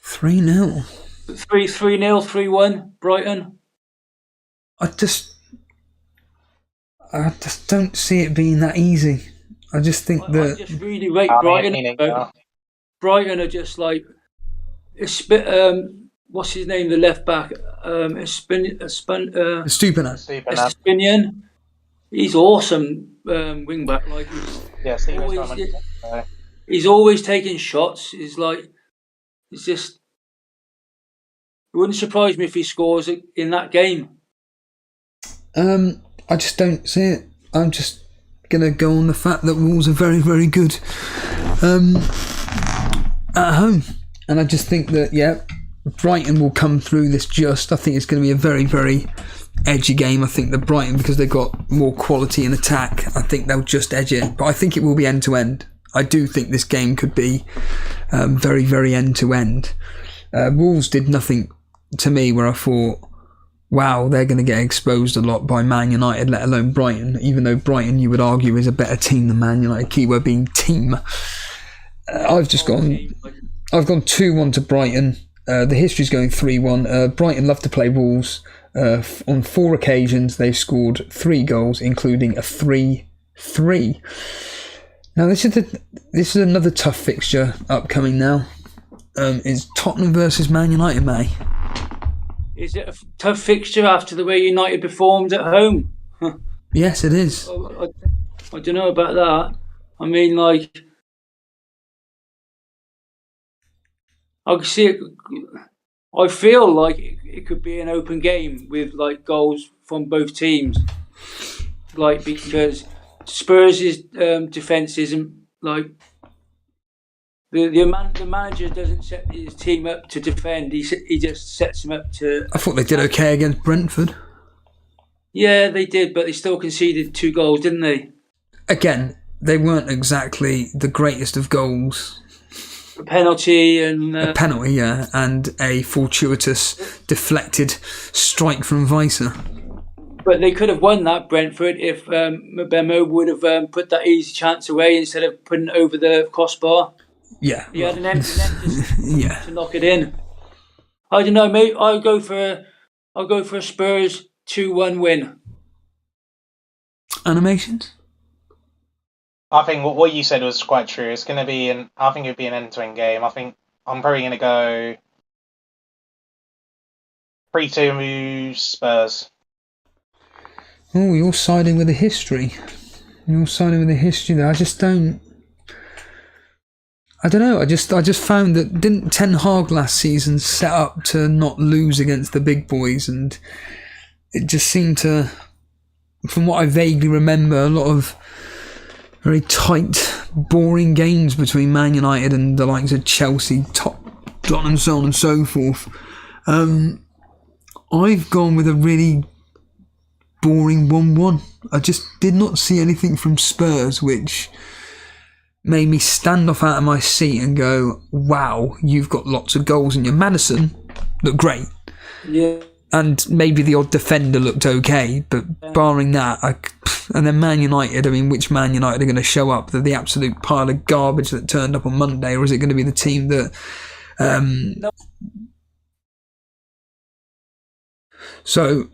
3-0? 3-0, 3-1, Brighton. I just don't see it being that easy. I just think that... I just really rate Brighton. Brighton are just like... what's his name, the left back? Estupinian. He's awesome wing back. Like he's always taking shots. He's like, it's just. It wouldn't surprise me if he scores in that game. I just don't see it. I'm just gonna go on the fact that Wolves are very, very good at home, and I just think that Brighton will come through this. I think it's going to be a very, very edgy game. I think that Brighton, because they've got more quality in attack, I think they'll just edge it. But I think it will be end to end. I do think this game could be very, very end to end. Wolves did nothing to me where I thought, wow, they're going to get exposed a lot by Man United, let alone Brighton. Even though Brighton, you would argue, is a better team than Man United. Keyword being team. I've gone 2-1 to Brighton. The history's going 3-1. Brighton love to play Wolves. On 4 occasions, they've scored 3 goals, including a 3-3. Now, this is another tough fixture upcoming now. It's Tottenham versus Man United, May. Is it a tough fixture after the way United performed at home? Yes, it is. I don't know about that. I mean, like... I can see it. I feel like it could be an open game with like goals from both teams, like because Spurs' defence isn't like the manager doesn't set his team up to defend. He just sets them up to. I thought they did okay against Brentford. Yeah, they did, but they still conceded 2 goals, didn't they? Again, they weren't exactly the greatest of goals. A penalty and... a penalty, yeah, and a fortuitous deflected strike from Weiser. But they could have won that, Brentford, if Mbemo would have put that easy chance away instead of putting it over the crossbar. Yeah. He had an empty net to knock it in. I don't know, mate. I'll go for a Spurs 2-1 win. Animations? I think what you said was quite true. It's going to be I think it'd be an end-to-end game. I think I'm probably going to go 3-2 Spurs. Oh, you're siding with the history. You're siding with the history there. I don't know. I just found that didn't Ten Hag last season set up to not lose against the big boys, and it just seemed to, from what I vaguely remember, a lot of very tight, boring games between Man United and the likes of Chelsea, Tottenham, and so on and so forth. I've gone with a really boring 1-1. I just did not see anything from Spurs which made me stand off out of my seat and go, wow, you've got lots of goals in your... Maddison looked great. Yeah. And maybe the odd defender looked okay, but barring that, and then Man United, I mean, which Man United are going to show up? They're the absolute pile of garbage that turned up on Monday, or is it going to be the team that... So,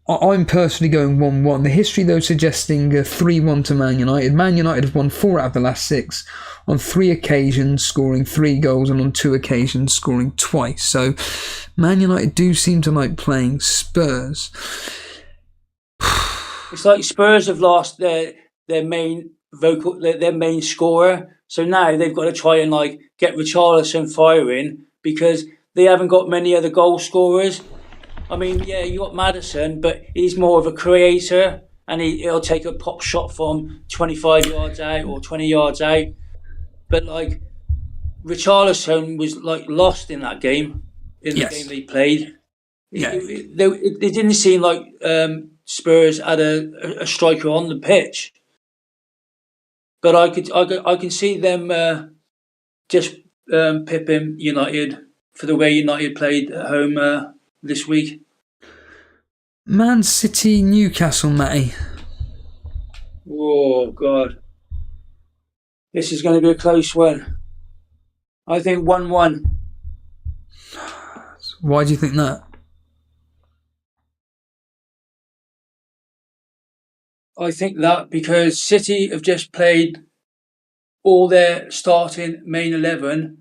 I'm personally going 1-1. The history, though, suggesting 3-1 to Man United. Man United have won 4 out of the last 6, on 3 occasions scoring 3 goals, and on 2 occasions scoring twice. So, Man United do seem to like playing Spurs. It's like Spurs have lost their main their main scorer. So now they've got to try and like get Richarlison firing because they haven't got many other goal scorers. I mean, yeah, you got Maddison, but he's more of a creator, and he'll take a pop shot from 25 yards out or 20 yards out. But like Richarlison was like lost in that game, in the game they played. Yeah. It didn't seem like Spurs had a striker on the pitch. But I can see them just pipping United for the way United played at home this week. Man City, Newcastle, Matty. Oh God, this is going to be a close one. I think 1-1. Why do you think that? I think that because City have just played all their starting main 11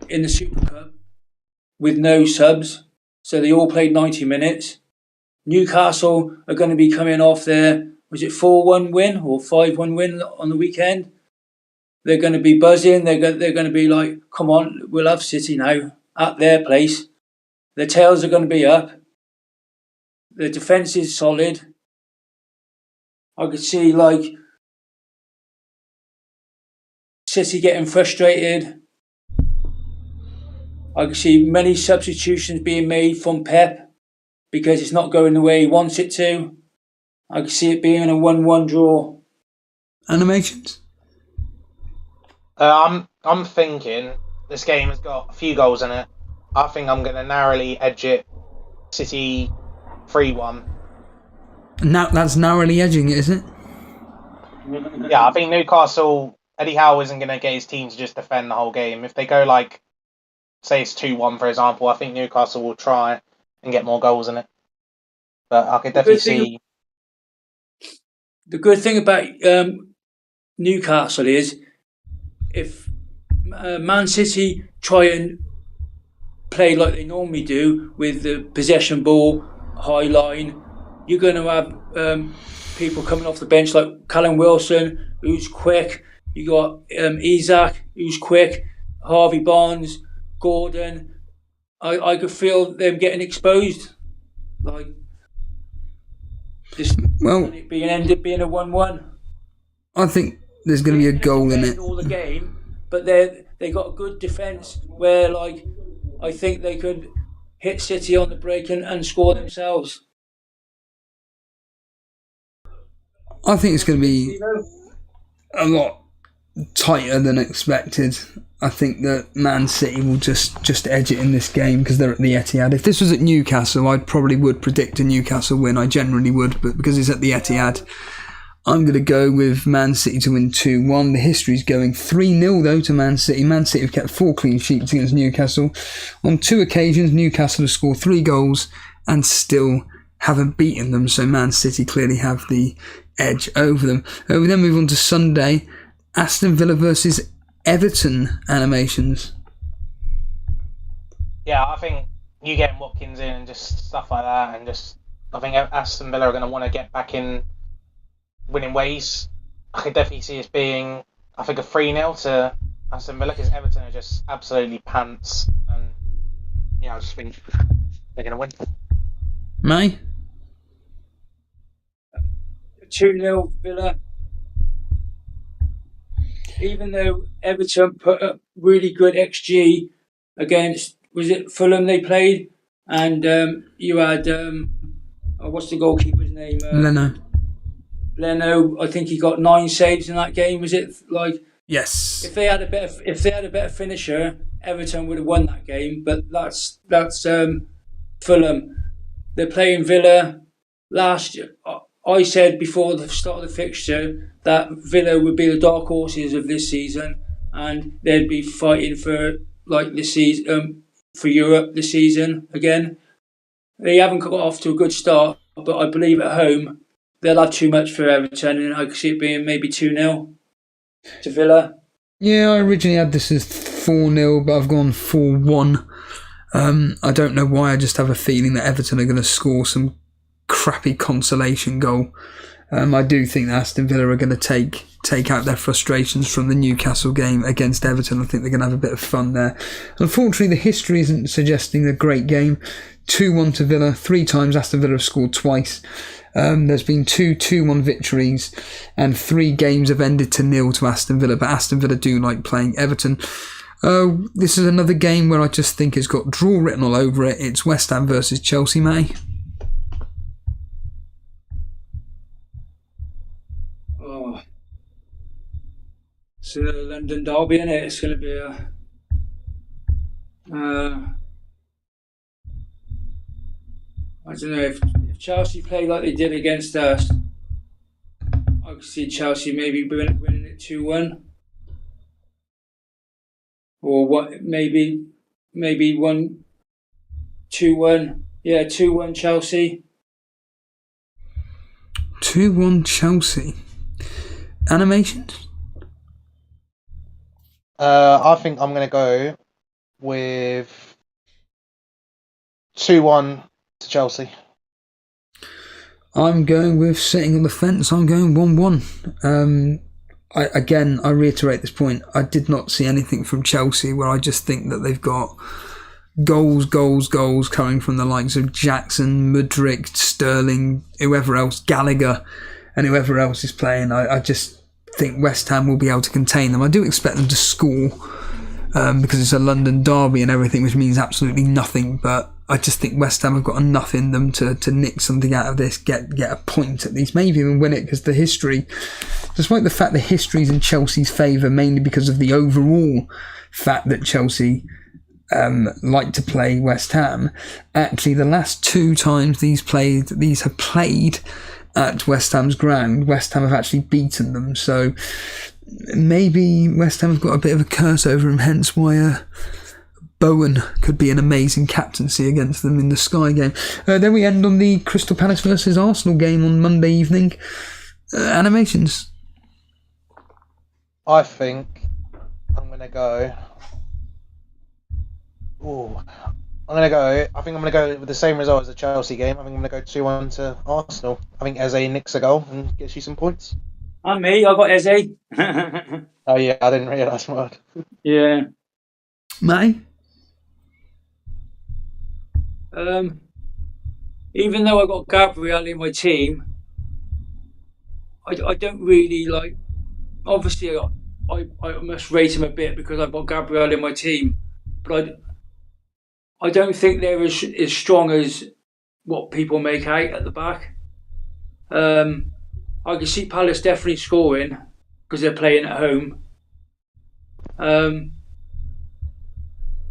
in the Super Cup with no subs, so they all played 90 minutes. Newcastle are going to be coming off their, was it 4-1 win or 5-1 win on the weekend? They're going to be buzzing. They're going to be like, come on, we'll have City now at their place. Their tails are going to be up. Their defence is solid. I could see like City getting frustrated. I could see many substitutions being made from Pep because it's not going the way he wants it to. I could see it being a 1-1 draw. Animations? I'm thinking this game has got a few goals in it. I think I'm going to narrowly edge it City 3-1. Now that's narrowly edging it, is it? Yeah, I think Newcastle, Eddie Howe isn't going to get his team to just defend the whole game. If they go like, say it's 2-1 for example, I think Newcastle will try and get more goals in it. But I could definitely see... The good thing about Newcastle is if Man City try and play like they normally do with the possession ball, high line, you're going to have people coming off the bench like Callum Wilson, who's quick. You got Isak, who's quick. Harvey Barnes, Gordon. I could feel them getting exposed. Like this, end up being a 1-1. I think there's going to be a goal in it. All the game, but they got a good defence where like I think they could hit City on the break and score themselves. I think it's going to be a lot tighter than expected. I think that Man City will just edge it in this game because they're at the Etihad. If this was at Newcastle, I probably would predict a Newcastle win. I generally would, but because it's at the Etihad, I'm going to go with Man City to win 2-1. The history's going 3-0 though to Man City. Man City have kept 4 clean sheets against Newcastle. On 2 occasions, Newcastle have scored 3 goals and still haven't beaten them, so Man City clearly have the edge over them. We then move on to Sunday, Aston Villa versus Everton animations. Yeah, I think you getting Watkins in and just stuff like that, and just I think Aston Villa are going to want to get back in winning ways. I could definitely see it being, I think, a 3-0 to Aston Villa because Everton are just absolutely pants, and yeah, I just think they're going to win. May? 2-0 Villa. Even though Everton put up really good XG against, was it Fulham they played? And you had, what's the goalkeeper's name? Leno, I think he got 9 saves in that game. Was it like? Yes. If they had a better finisher, Everton would have won that game. But that's Fulham. They're playing Villa. Last year, I said before the start of the fixture that Villa would be the dark horses of this season, and they'd be fighting for like this season for Europe this season again. They haven't got off to a good start, but I believe at home they'll have too much for Everton, and I could see it being maybe 2-0 to Villa. Yeah, I originally had this as 4-0, but I've gone 4-1. I don't know why, I just have a feeling that Everton are going to score some crappy consolation goal I do think that Aston Villa are going to take out their frustrations from the Newcastle game against Everton. I think they're going to have a bit of fun there. Unfortunately, the history isn't suggesting a great game. 2-1 to Villa. 3 times Aston Villa have scored twice. There's been 2-1 victories, and 3 games have ended to 0 to Aston Villa, but Aston Villa do like playing Everton. This is another game where I just think it's got draw written all over it. It's West Ham versus Chelsea, May. Oh, it's a London derby, isn't it? It's going to be a. I don't know, if Chelsea play like they did against us, I could see Chelsea maybe winning it 2-1. Or what? Maybe 1-2-1. Yeah, 2-1 Chelsea. 2-1 Chelsea. Animations? I think I'm going to go with 2-1 to Chelsea. I'm going with sitting on the fence. I'm going 1-1. I reiterate this point. I did not see anything from Chelsea where I just think that they've got goals coming from the likes of Jackson, Mudryk, Sterling, whoever else, Gallagher, and whoever else is playing. I just think West Ham will be able to contain them. I do expect them to score because it's a London derby and everything, which means absolutely nothing, but I just think West Ham have got enough in them to nick something out of this, get a point at least, maybe even win it, because the history, despite the fact the history is in Chelsea's favour, mainly because of the overall fact that Chelsea like to play West Ham, actually the last 2 times these have played at West Ham's ground, West Ham have actually beaten them, so maybe West Ham have got a bit of a curse over him, hence why Bowen could be an amazing captaincy against them in the Sky game. Then we end on the Crystal Palace versus Arsenal game on Monday evening. Animations? I think I'm going to go... I think I'm going to go with the same result as the Chelsea game. I think I'm going to go 2-1 to Arsenal. I think Eze nicks a goal and gets you some points. And me, I got Eze. Oh yeah, I didn't realise what. Yeah. May? Even though I got Gabriel in my team, I don't really like. Obviously, I must rate him a bit because I've got Gabriel in my team, but I don't think they're as strong as what people make out at the back. I can see Palace definitely scoring because they're playing at home.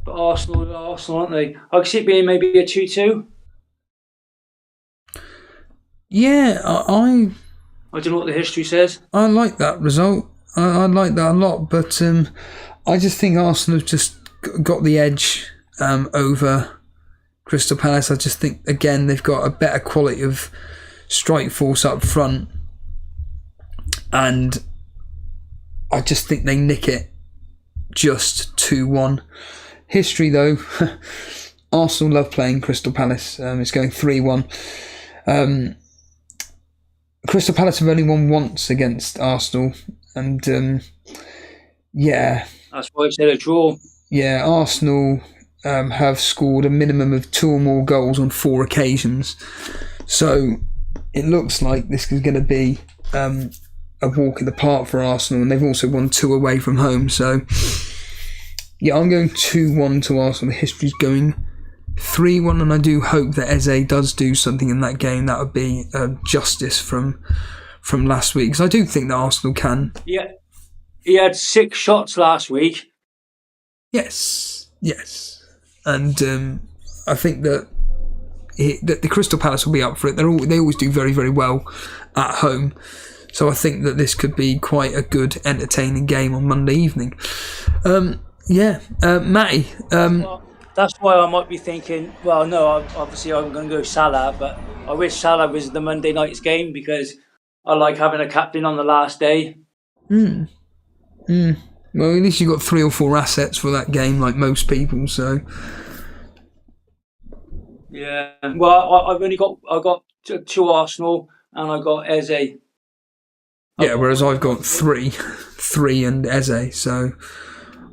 But Arsenal, aren't they? I can see it being maybe a 2-2. Yeah, I don't know what the history says. I like that result. I like that a lot, but I just think Arsenal have just got the edge over Crystal Palace. I just think, again, they've got a better quality of strike force up front, and I just think they nick it just 2-1. History, though, Arsenal love playing Crystal Palace. It's going 3-1. Crystal Palace have only won once against Arsenal, and yeah. That's why I said a draw. Yeah, Arsenal have scored a minimum of 2 or more goals on 4 occasions. So it looks like this is going to be a walk in the park for Arsenal, and they've also won 2 away from home. So yeah, I'm going 2-1 to Arsenal. The history's going 3-1, and I do hope that Eze does do something in that game. That would be justice from last week, because I do think that Arsenal can. Yeah, he had 6 shots last week. Yes, and I think that the Crystal Palace will be up for it. They always do very, very well at home, so I think that this could be quite a good, entertaining game on Monday evening. Matty. Well, that's why I might be thinking. Well, no, obviously I'm going to go Salah, but I wish Salah was the Monday night's game because I like having a captain on the last day. Well, at least you got 3 or 4 assets for that game, like most people. So yeah. Well, I got 2 Arsenal and I got Eze. Yeah, whereas I've got three and Eze, so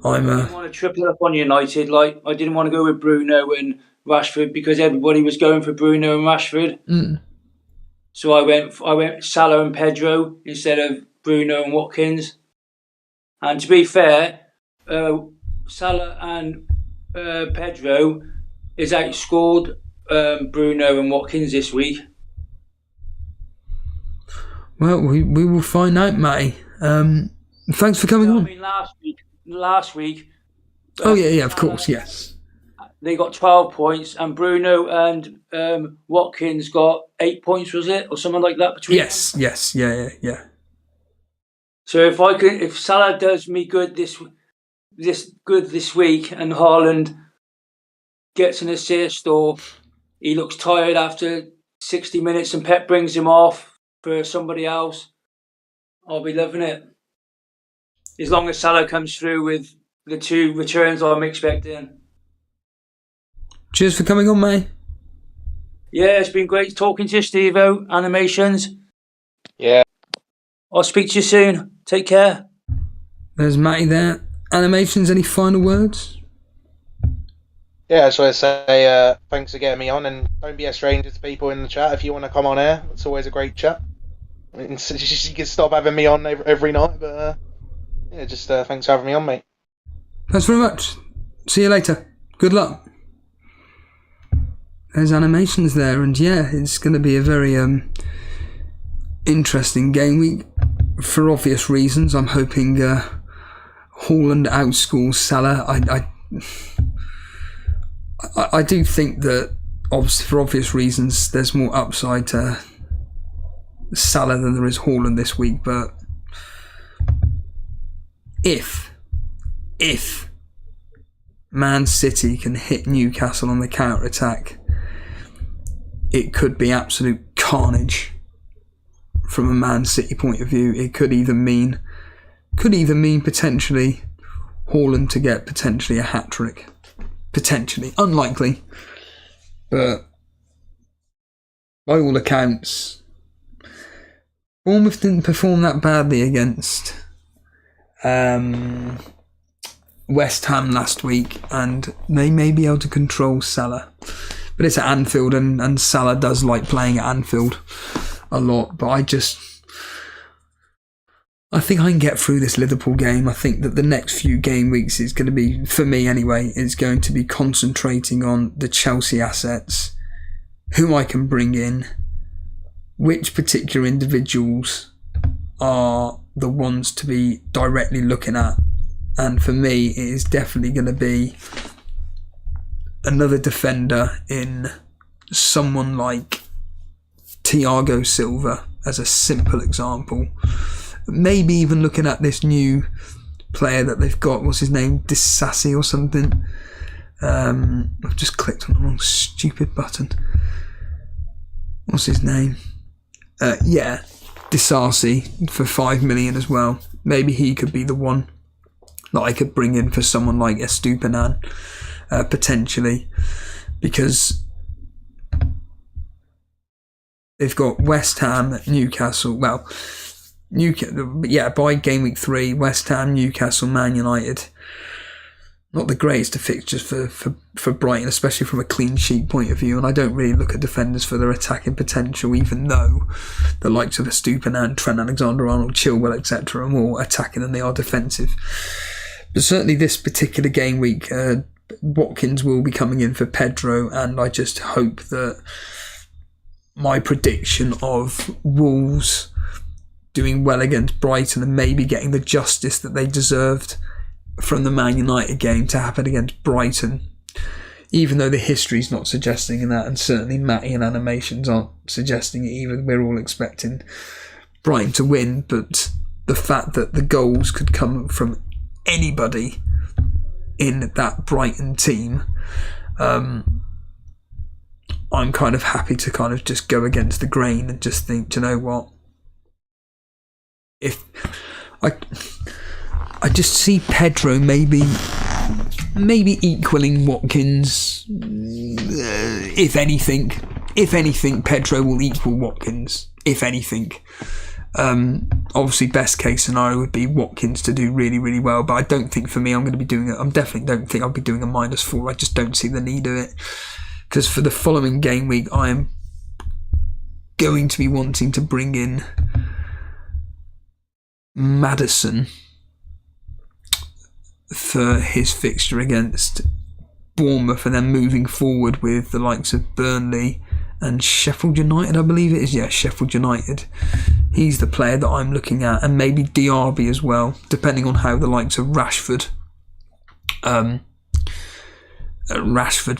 I'm. I didn't want to triple up on United. Like I didn't want to go with Bruno and Rashford because everybody was going for Bruno and Rashford. So I went Salah and Pedro instead of Bruno and Watkins. And to be fair, Salah and Pedro is outscored Bruno and Watkins this week. Well, we will find out, Matty. Thanks for coming on. I mean, last week. Oh yeah, of course, yes. They got 12 points, and Bruno and Watkins got 8 points, was it, or something like that between? Yes, yeah. So if Salah does me good this week, and Haaland gets an assist, or he looks tired after 60 minutes, and Pep brings him off for somebody else, I'll be loving it. As long as Salah comes through with the 2 returns I'm expecting. Cheers for coming on, mate. Yeah, it's been great talking to you, Steve-O. Animations. Yeah. I'll speak to you soon. Take care. There's Matty there. Animations, any final words? Yeah, I just want to say thanks for getting me on, and don't be a stranger to people in the chat if you want to come on air. It's always a great chat. I mean, you can stop having me on every night, but yeah, just thanks for having me on, mate. Thanks very much. See you later. Good luck. There's Animations there, and yeah, it's going to be a very interesting game week for obvious reasons. I'm hoping Haaland outschools Salah. I do think that, obviously, for obvious reasons, there's more upside to Salah than there is Haaland this week. But if Man City can hit Newcastle on the counter-attack, it could be absolute carnage from a Man City point of view. It could either mean potentially Haaland to get potentially a hat-trick. Potentially. Unlikely. But by all accounts, Bournemouth didn't perform that badly against West Ham last week, and they may be able to control Salah. But it's at Anfield, and Salah does like playing at Anfield a lot. But I think I can get through this Liverpool game. I think that the next few game weeks is going to be, for me anyway, is going to be concentrating on the Chelsea assets, who I can bring in, which particular individuals are the ones to be directly looking at. And for me, it is definitely going to be another defender in someone like Thiago Silva as a simple example. Maybe even looking at this new player that they've got. What's his name? Disassi or something. I've just clicked on the wrong stupid button. What's his name? Disassi for 5 million as well. Maybe he could be the one that I could bring in for someone like Estupiñán, potentially, because they've got West Ham, Newcastle. Well, by game week 3, West Ham, Newcastle, Man United. Not the greatest of fixtures for Brighton, especially from a clean sheet point of view. And I don't really look at defenders for their attacking potential, even though the likes of Estupiñán, Trent Alexander-Arnold, Chilwell, etc. are more attacking than they are defensive. But certainly this particular game week, Watkins will be coming in for Pedro, and I just hope that my prediction of Wolves doing well against Brighton and maybe getting the justice that they deserved from the Man United game to happen against Brighton, even though the history's not suggesting that, and certainly Matty and Animations aren't suggesting it either. We're all expecting Brighton to win, but the fact that the goals could come from anybody in that Brighton team, I'm kind of happy to kind of just go against the grain and just think, do you know what? If I just see Pedro maybe equaling Watkins. If anything, Pedro will equal Watkins. If anything, Obviously, best case scenario would be Watkins to do really, really well, but I don't think for me I'm going to be doing it. I definitely don't think I'll be doing a -4. I just don't see the need of it, because for the following game week I am going to be wanting to bring in Maddison for his fixture against Bournemouth, and then moving forward with the likes of Burnley and Sheffield United, I believe it is. Yeah, Sheffield United. He's the player that I'm looking at, and maybe Diaby as well, depending on how the likes of Rashford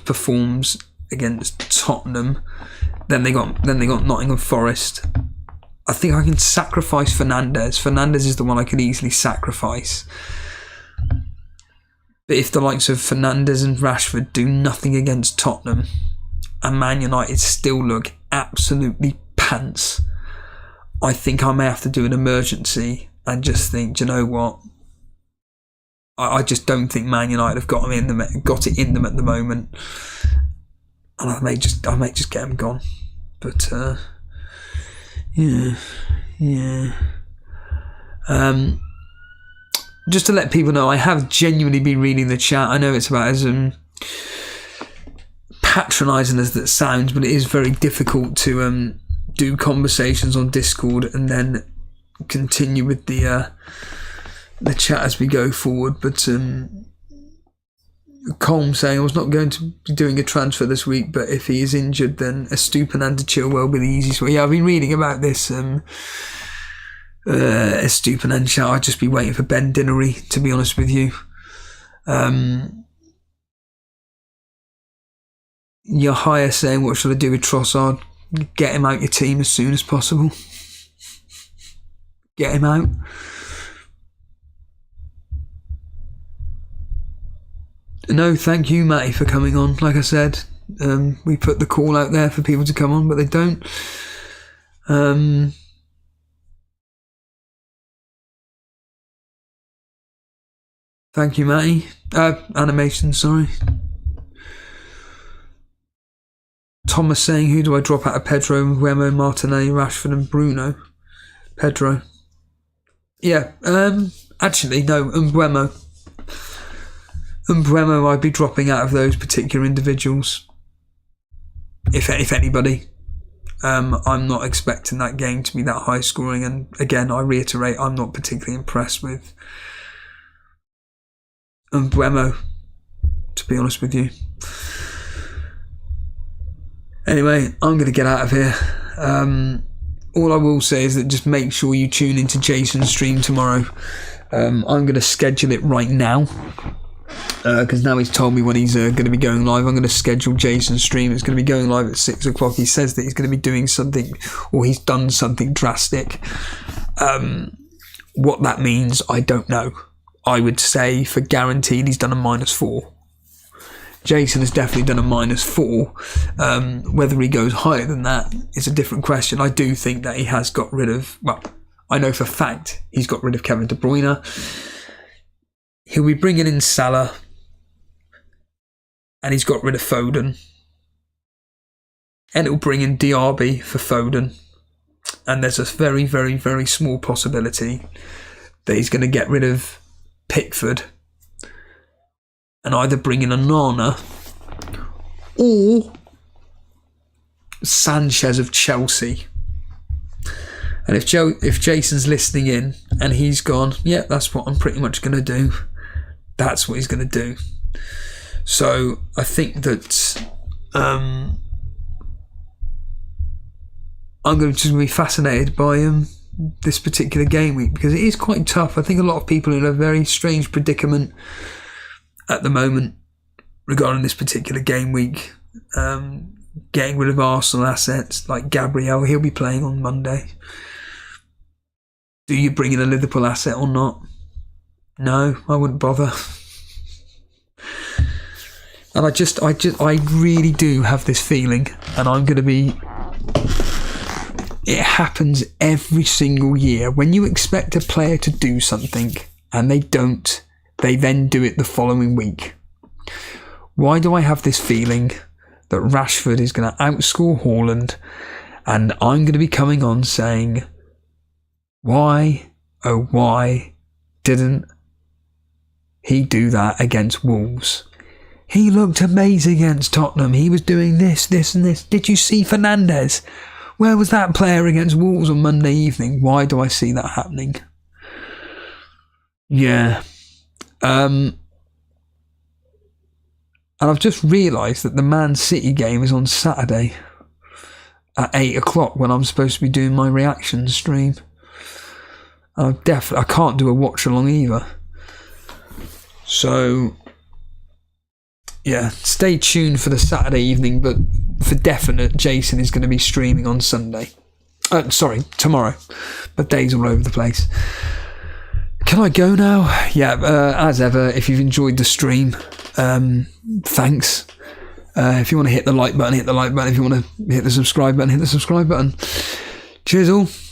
performs against Tottenham. Then they got Nottingham Forest. I think I can sacrifice Fernandes. Fernandes is the one I could easily sacrifice. But if the likes of Fernandes and Rashford do nothing against Tottenham, and Man United still look absolutely pants, I think I may have to do an emergency and just think, do you know what? I just don't think Man United have got it in them at the moment, and I may just get them gone. But yeah. Just to let people know, I have genuinely been reading the chat. I know it's about as patronising as that sounds, but it is very difficult to do conversations on Discord and then continue with the chat as we go forward. But Colm saying I was not going to be doing a transfer this week, but if he is injured, then Estupiñán to Chilwell will be the easiest way. Yeah, I've been reading about this. Estupiñán shout. I'd just be waiting for Ben Dinnery, to be honest with you. Yahya saying, what should I do with Trossard? Get him out your team as soon as possible. Get him out. No, thank you, Matty, for coming on. Like I said, we put the call out there for people to come on, but they don't. Thank you, Matty. Animation, sorry. Thomas saying, who do I drop out of Pedro, Wemo, Martinelli, Rashford and Bruno? Pedro. Yeah, actually, no, Mbeumo. Mbeumo I'd be dropping out of those particular individuals. If anybody. I'm not expecting that game to be that high scoring, and again, I reiterate, I'm not particularly impressed with Mbeumo, to be honest with you. Anyway, I'm going to get out of here. All I will say is that just make sure you tune into Jason's stream tomorrow. I'm going to schedule it right now, because now he's told me when he's going to be going live. I'm going to schedule Jason's stream. It's going to be going live at 6 o'clock. He says that he's going to be doing something, or he's done something drastic. What that means, I don't know. I would say for guaranteed he's done a -4. Jason has definitely done a -4. Whether he goes higher than that is a different question. I do think that he has got rid of, well, I know for a fact he's got rid of Kevin De Bruyne. He'll be bringing in Salah, and he's got rid of Foden. And he'll bring in Diaby for Foden. And there's a very, very, very small possibility that he's going to get rid of Pickford and either bring in Onana or Sanchez of Chelsea. And if Jason's listening in and he's gone, yeah, that's what I'm pretty much going to do, that's what he's going to do. So I think that I'm going to be fascinated by this particular game week, because it is quite tough. I think a lot of people are in a very strange predicament at the moment regarding this particular game week. Getting rid of Arsenal assets like Gabriel, he'll be playing on Monday. Do you bring in a Liverpool asset or not? No, I wouldn't bother. And I really do have this feeling, and I'm going to be... It happens every single year. When you expect a player to do something and they don't, they then do it the following week. Why do I have this feeling that Rashford is going to outscore Haaland, and I'm going to be coming on saying Why, oh why, didn't he do that against Wolves? He looked amazing against Tottenham. He was doing this, and this. Did you see Fernandes? Where was that player against Wolves on Monday evening? Why do I see that happening? Yeah. And I've just realised that the Man City game is on Saturday at 8 o'clock when I'm supposed to be doing my reaction stream. I can't do a watch along either. So, yeah, stay tuned for the Saturday evening, but for definite, Jason is going to be streaming on Sunday. Tomorrow. But days all over the place. Can I go now? Yeah, as ever, if you've enjoyed the stream, thanks. If you want to hit the like button, hit the like button. If you want to hit the subscribe button, hit the subscribe button. Cheers all.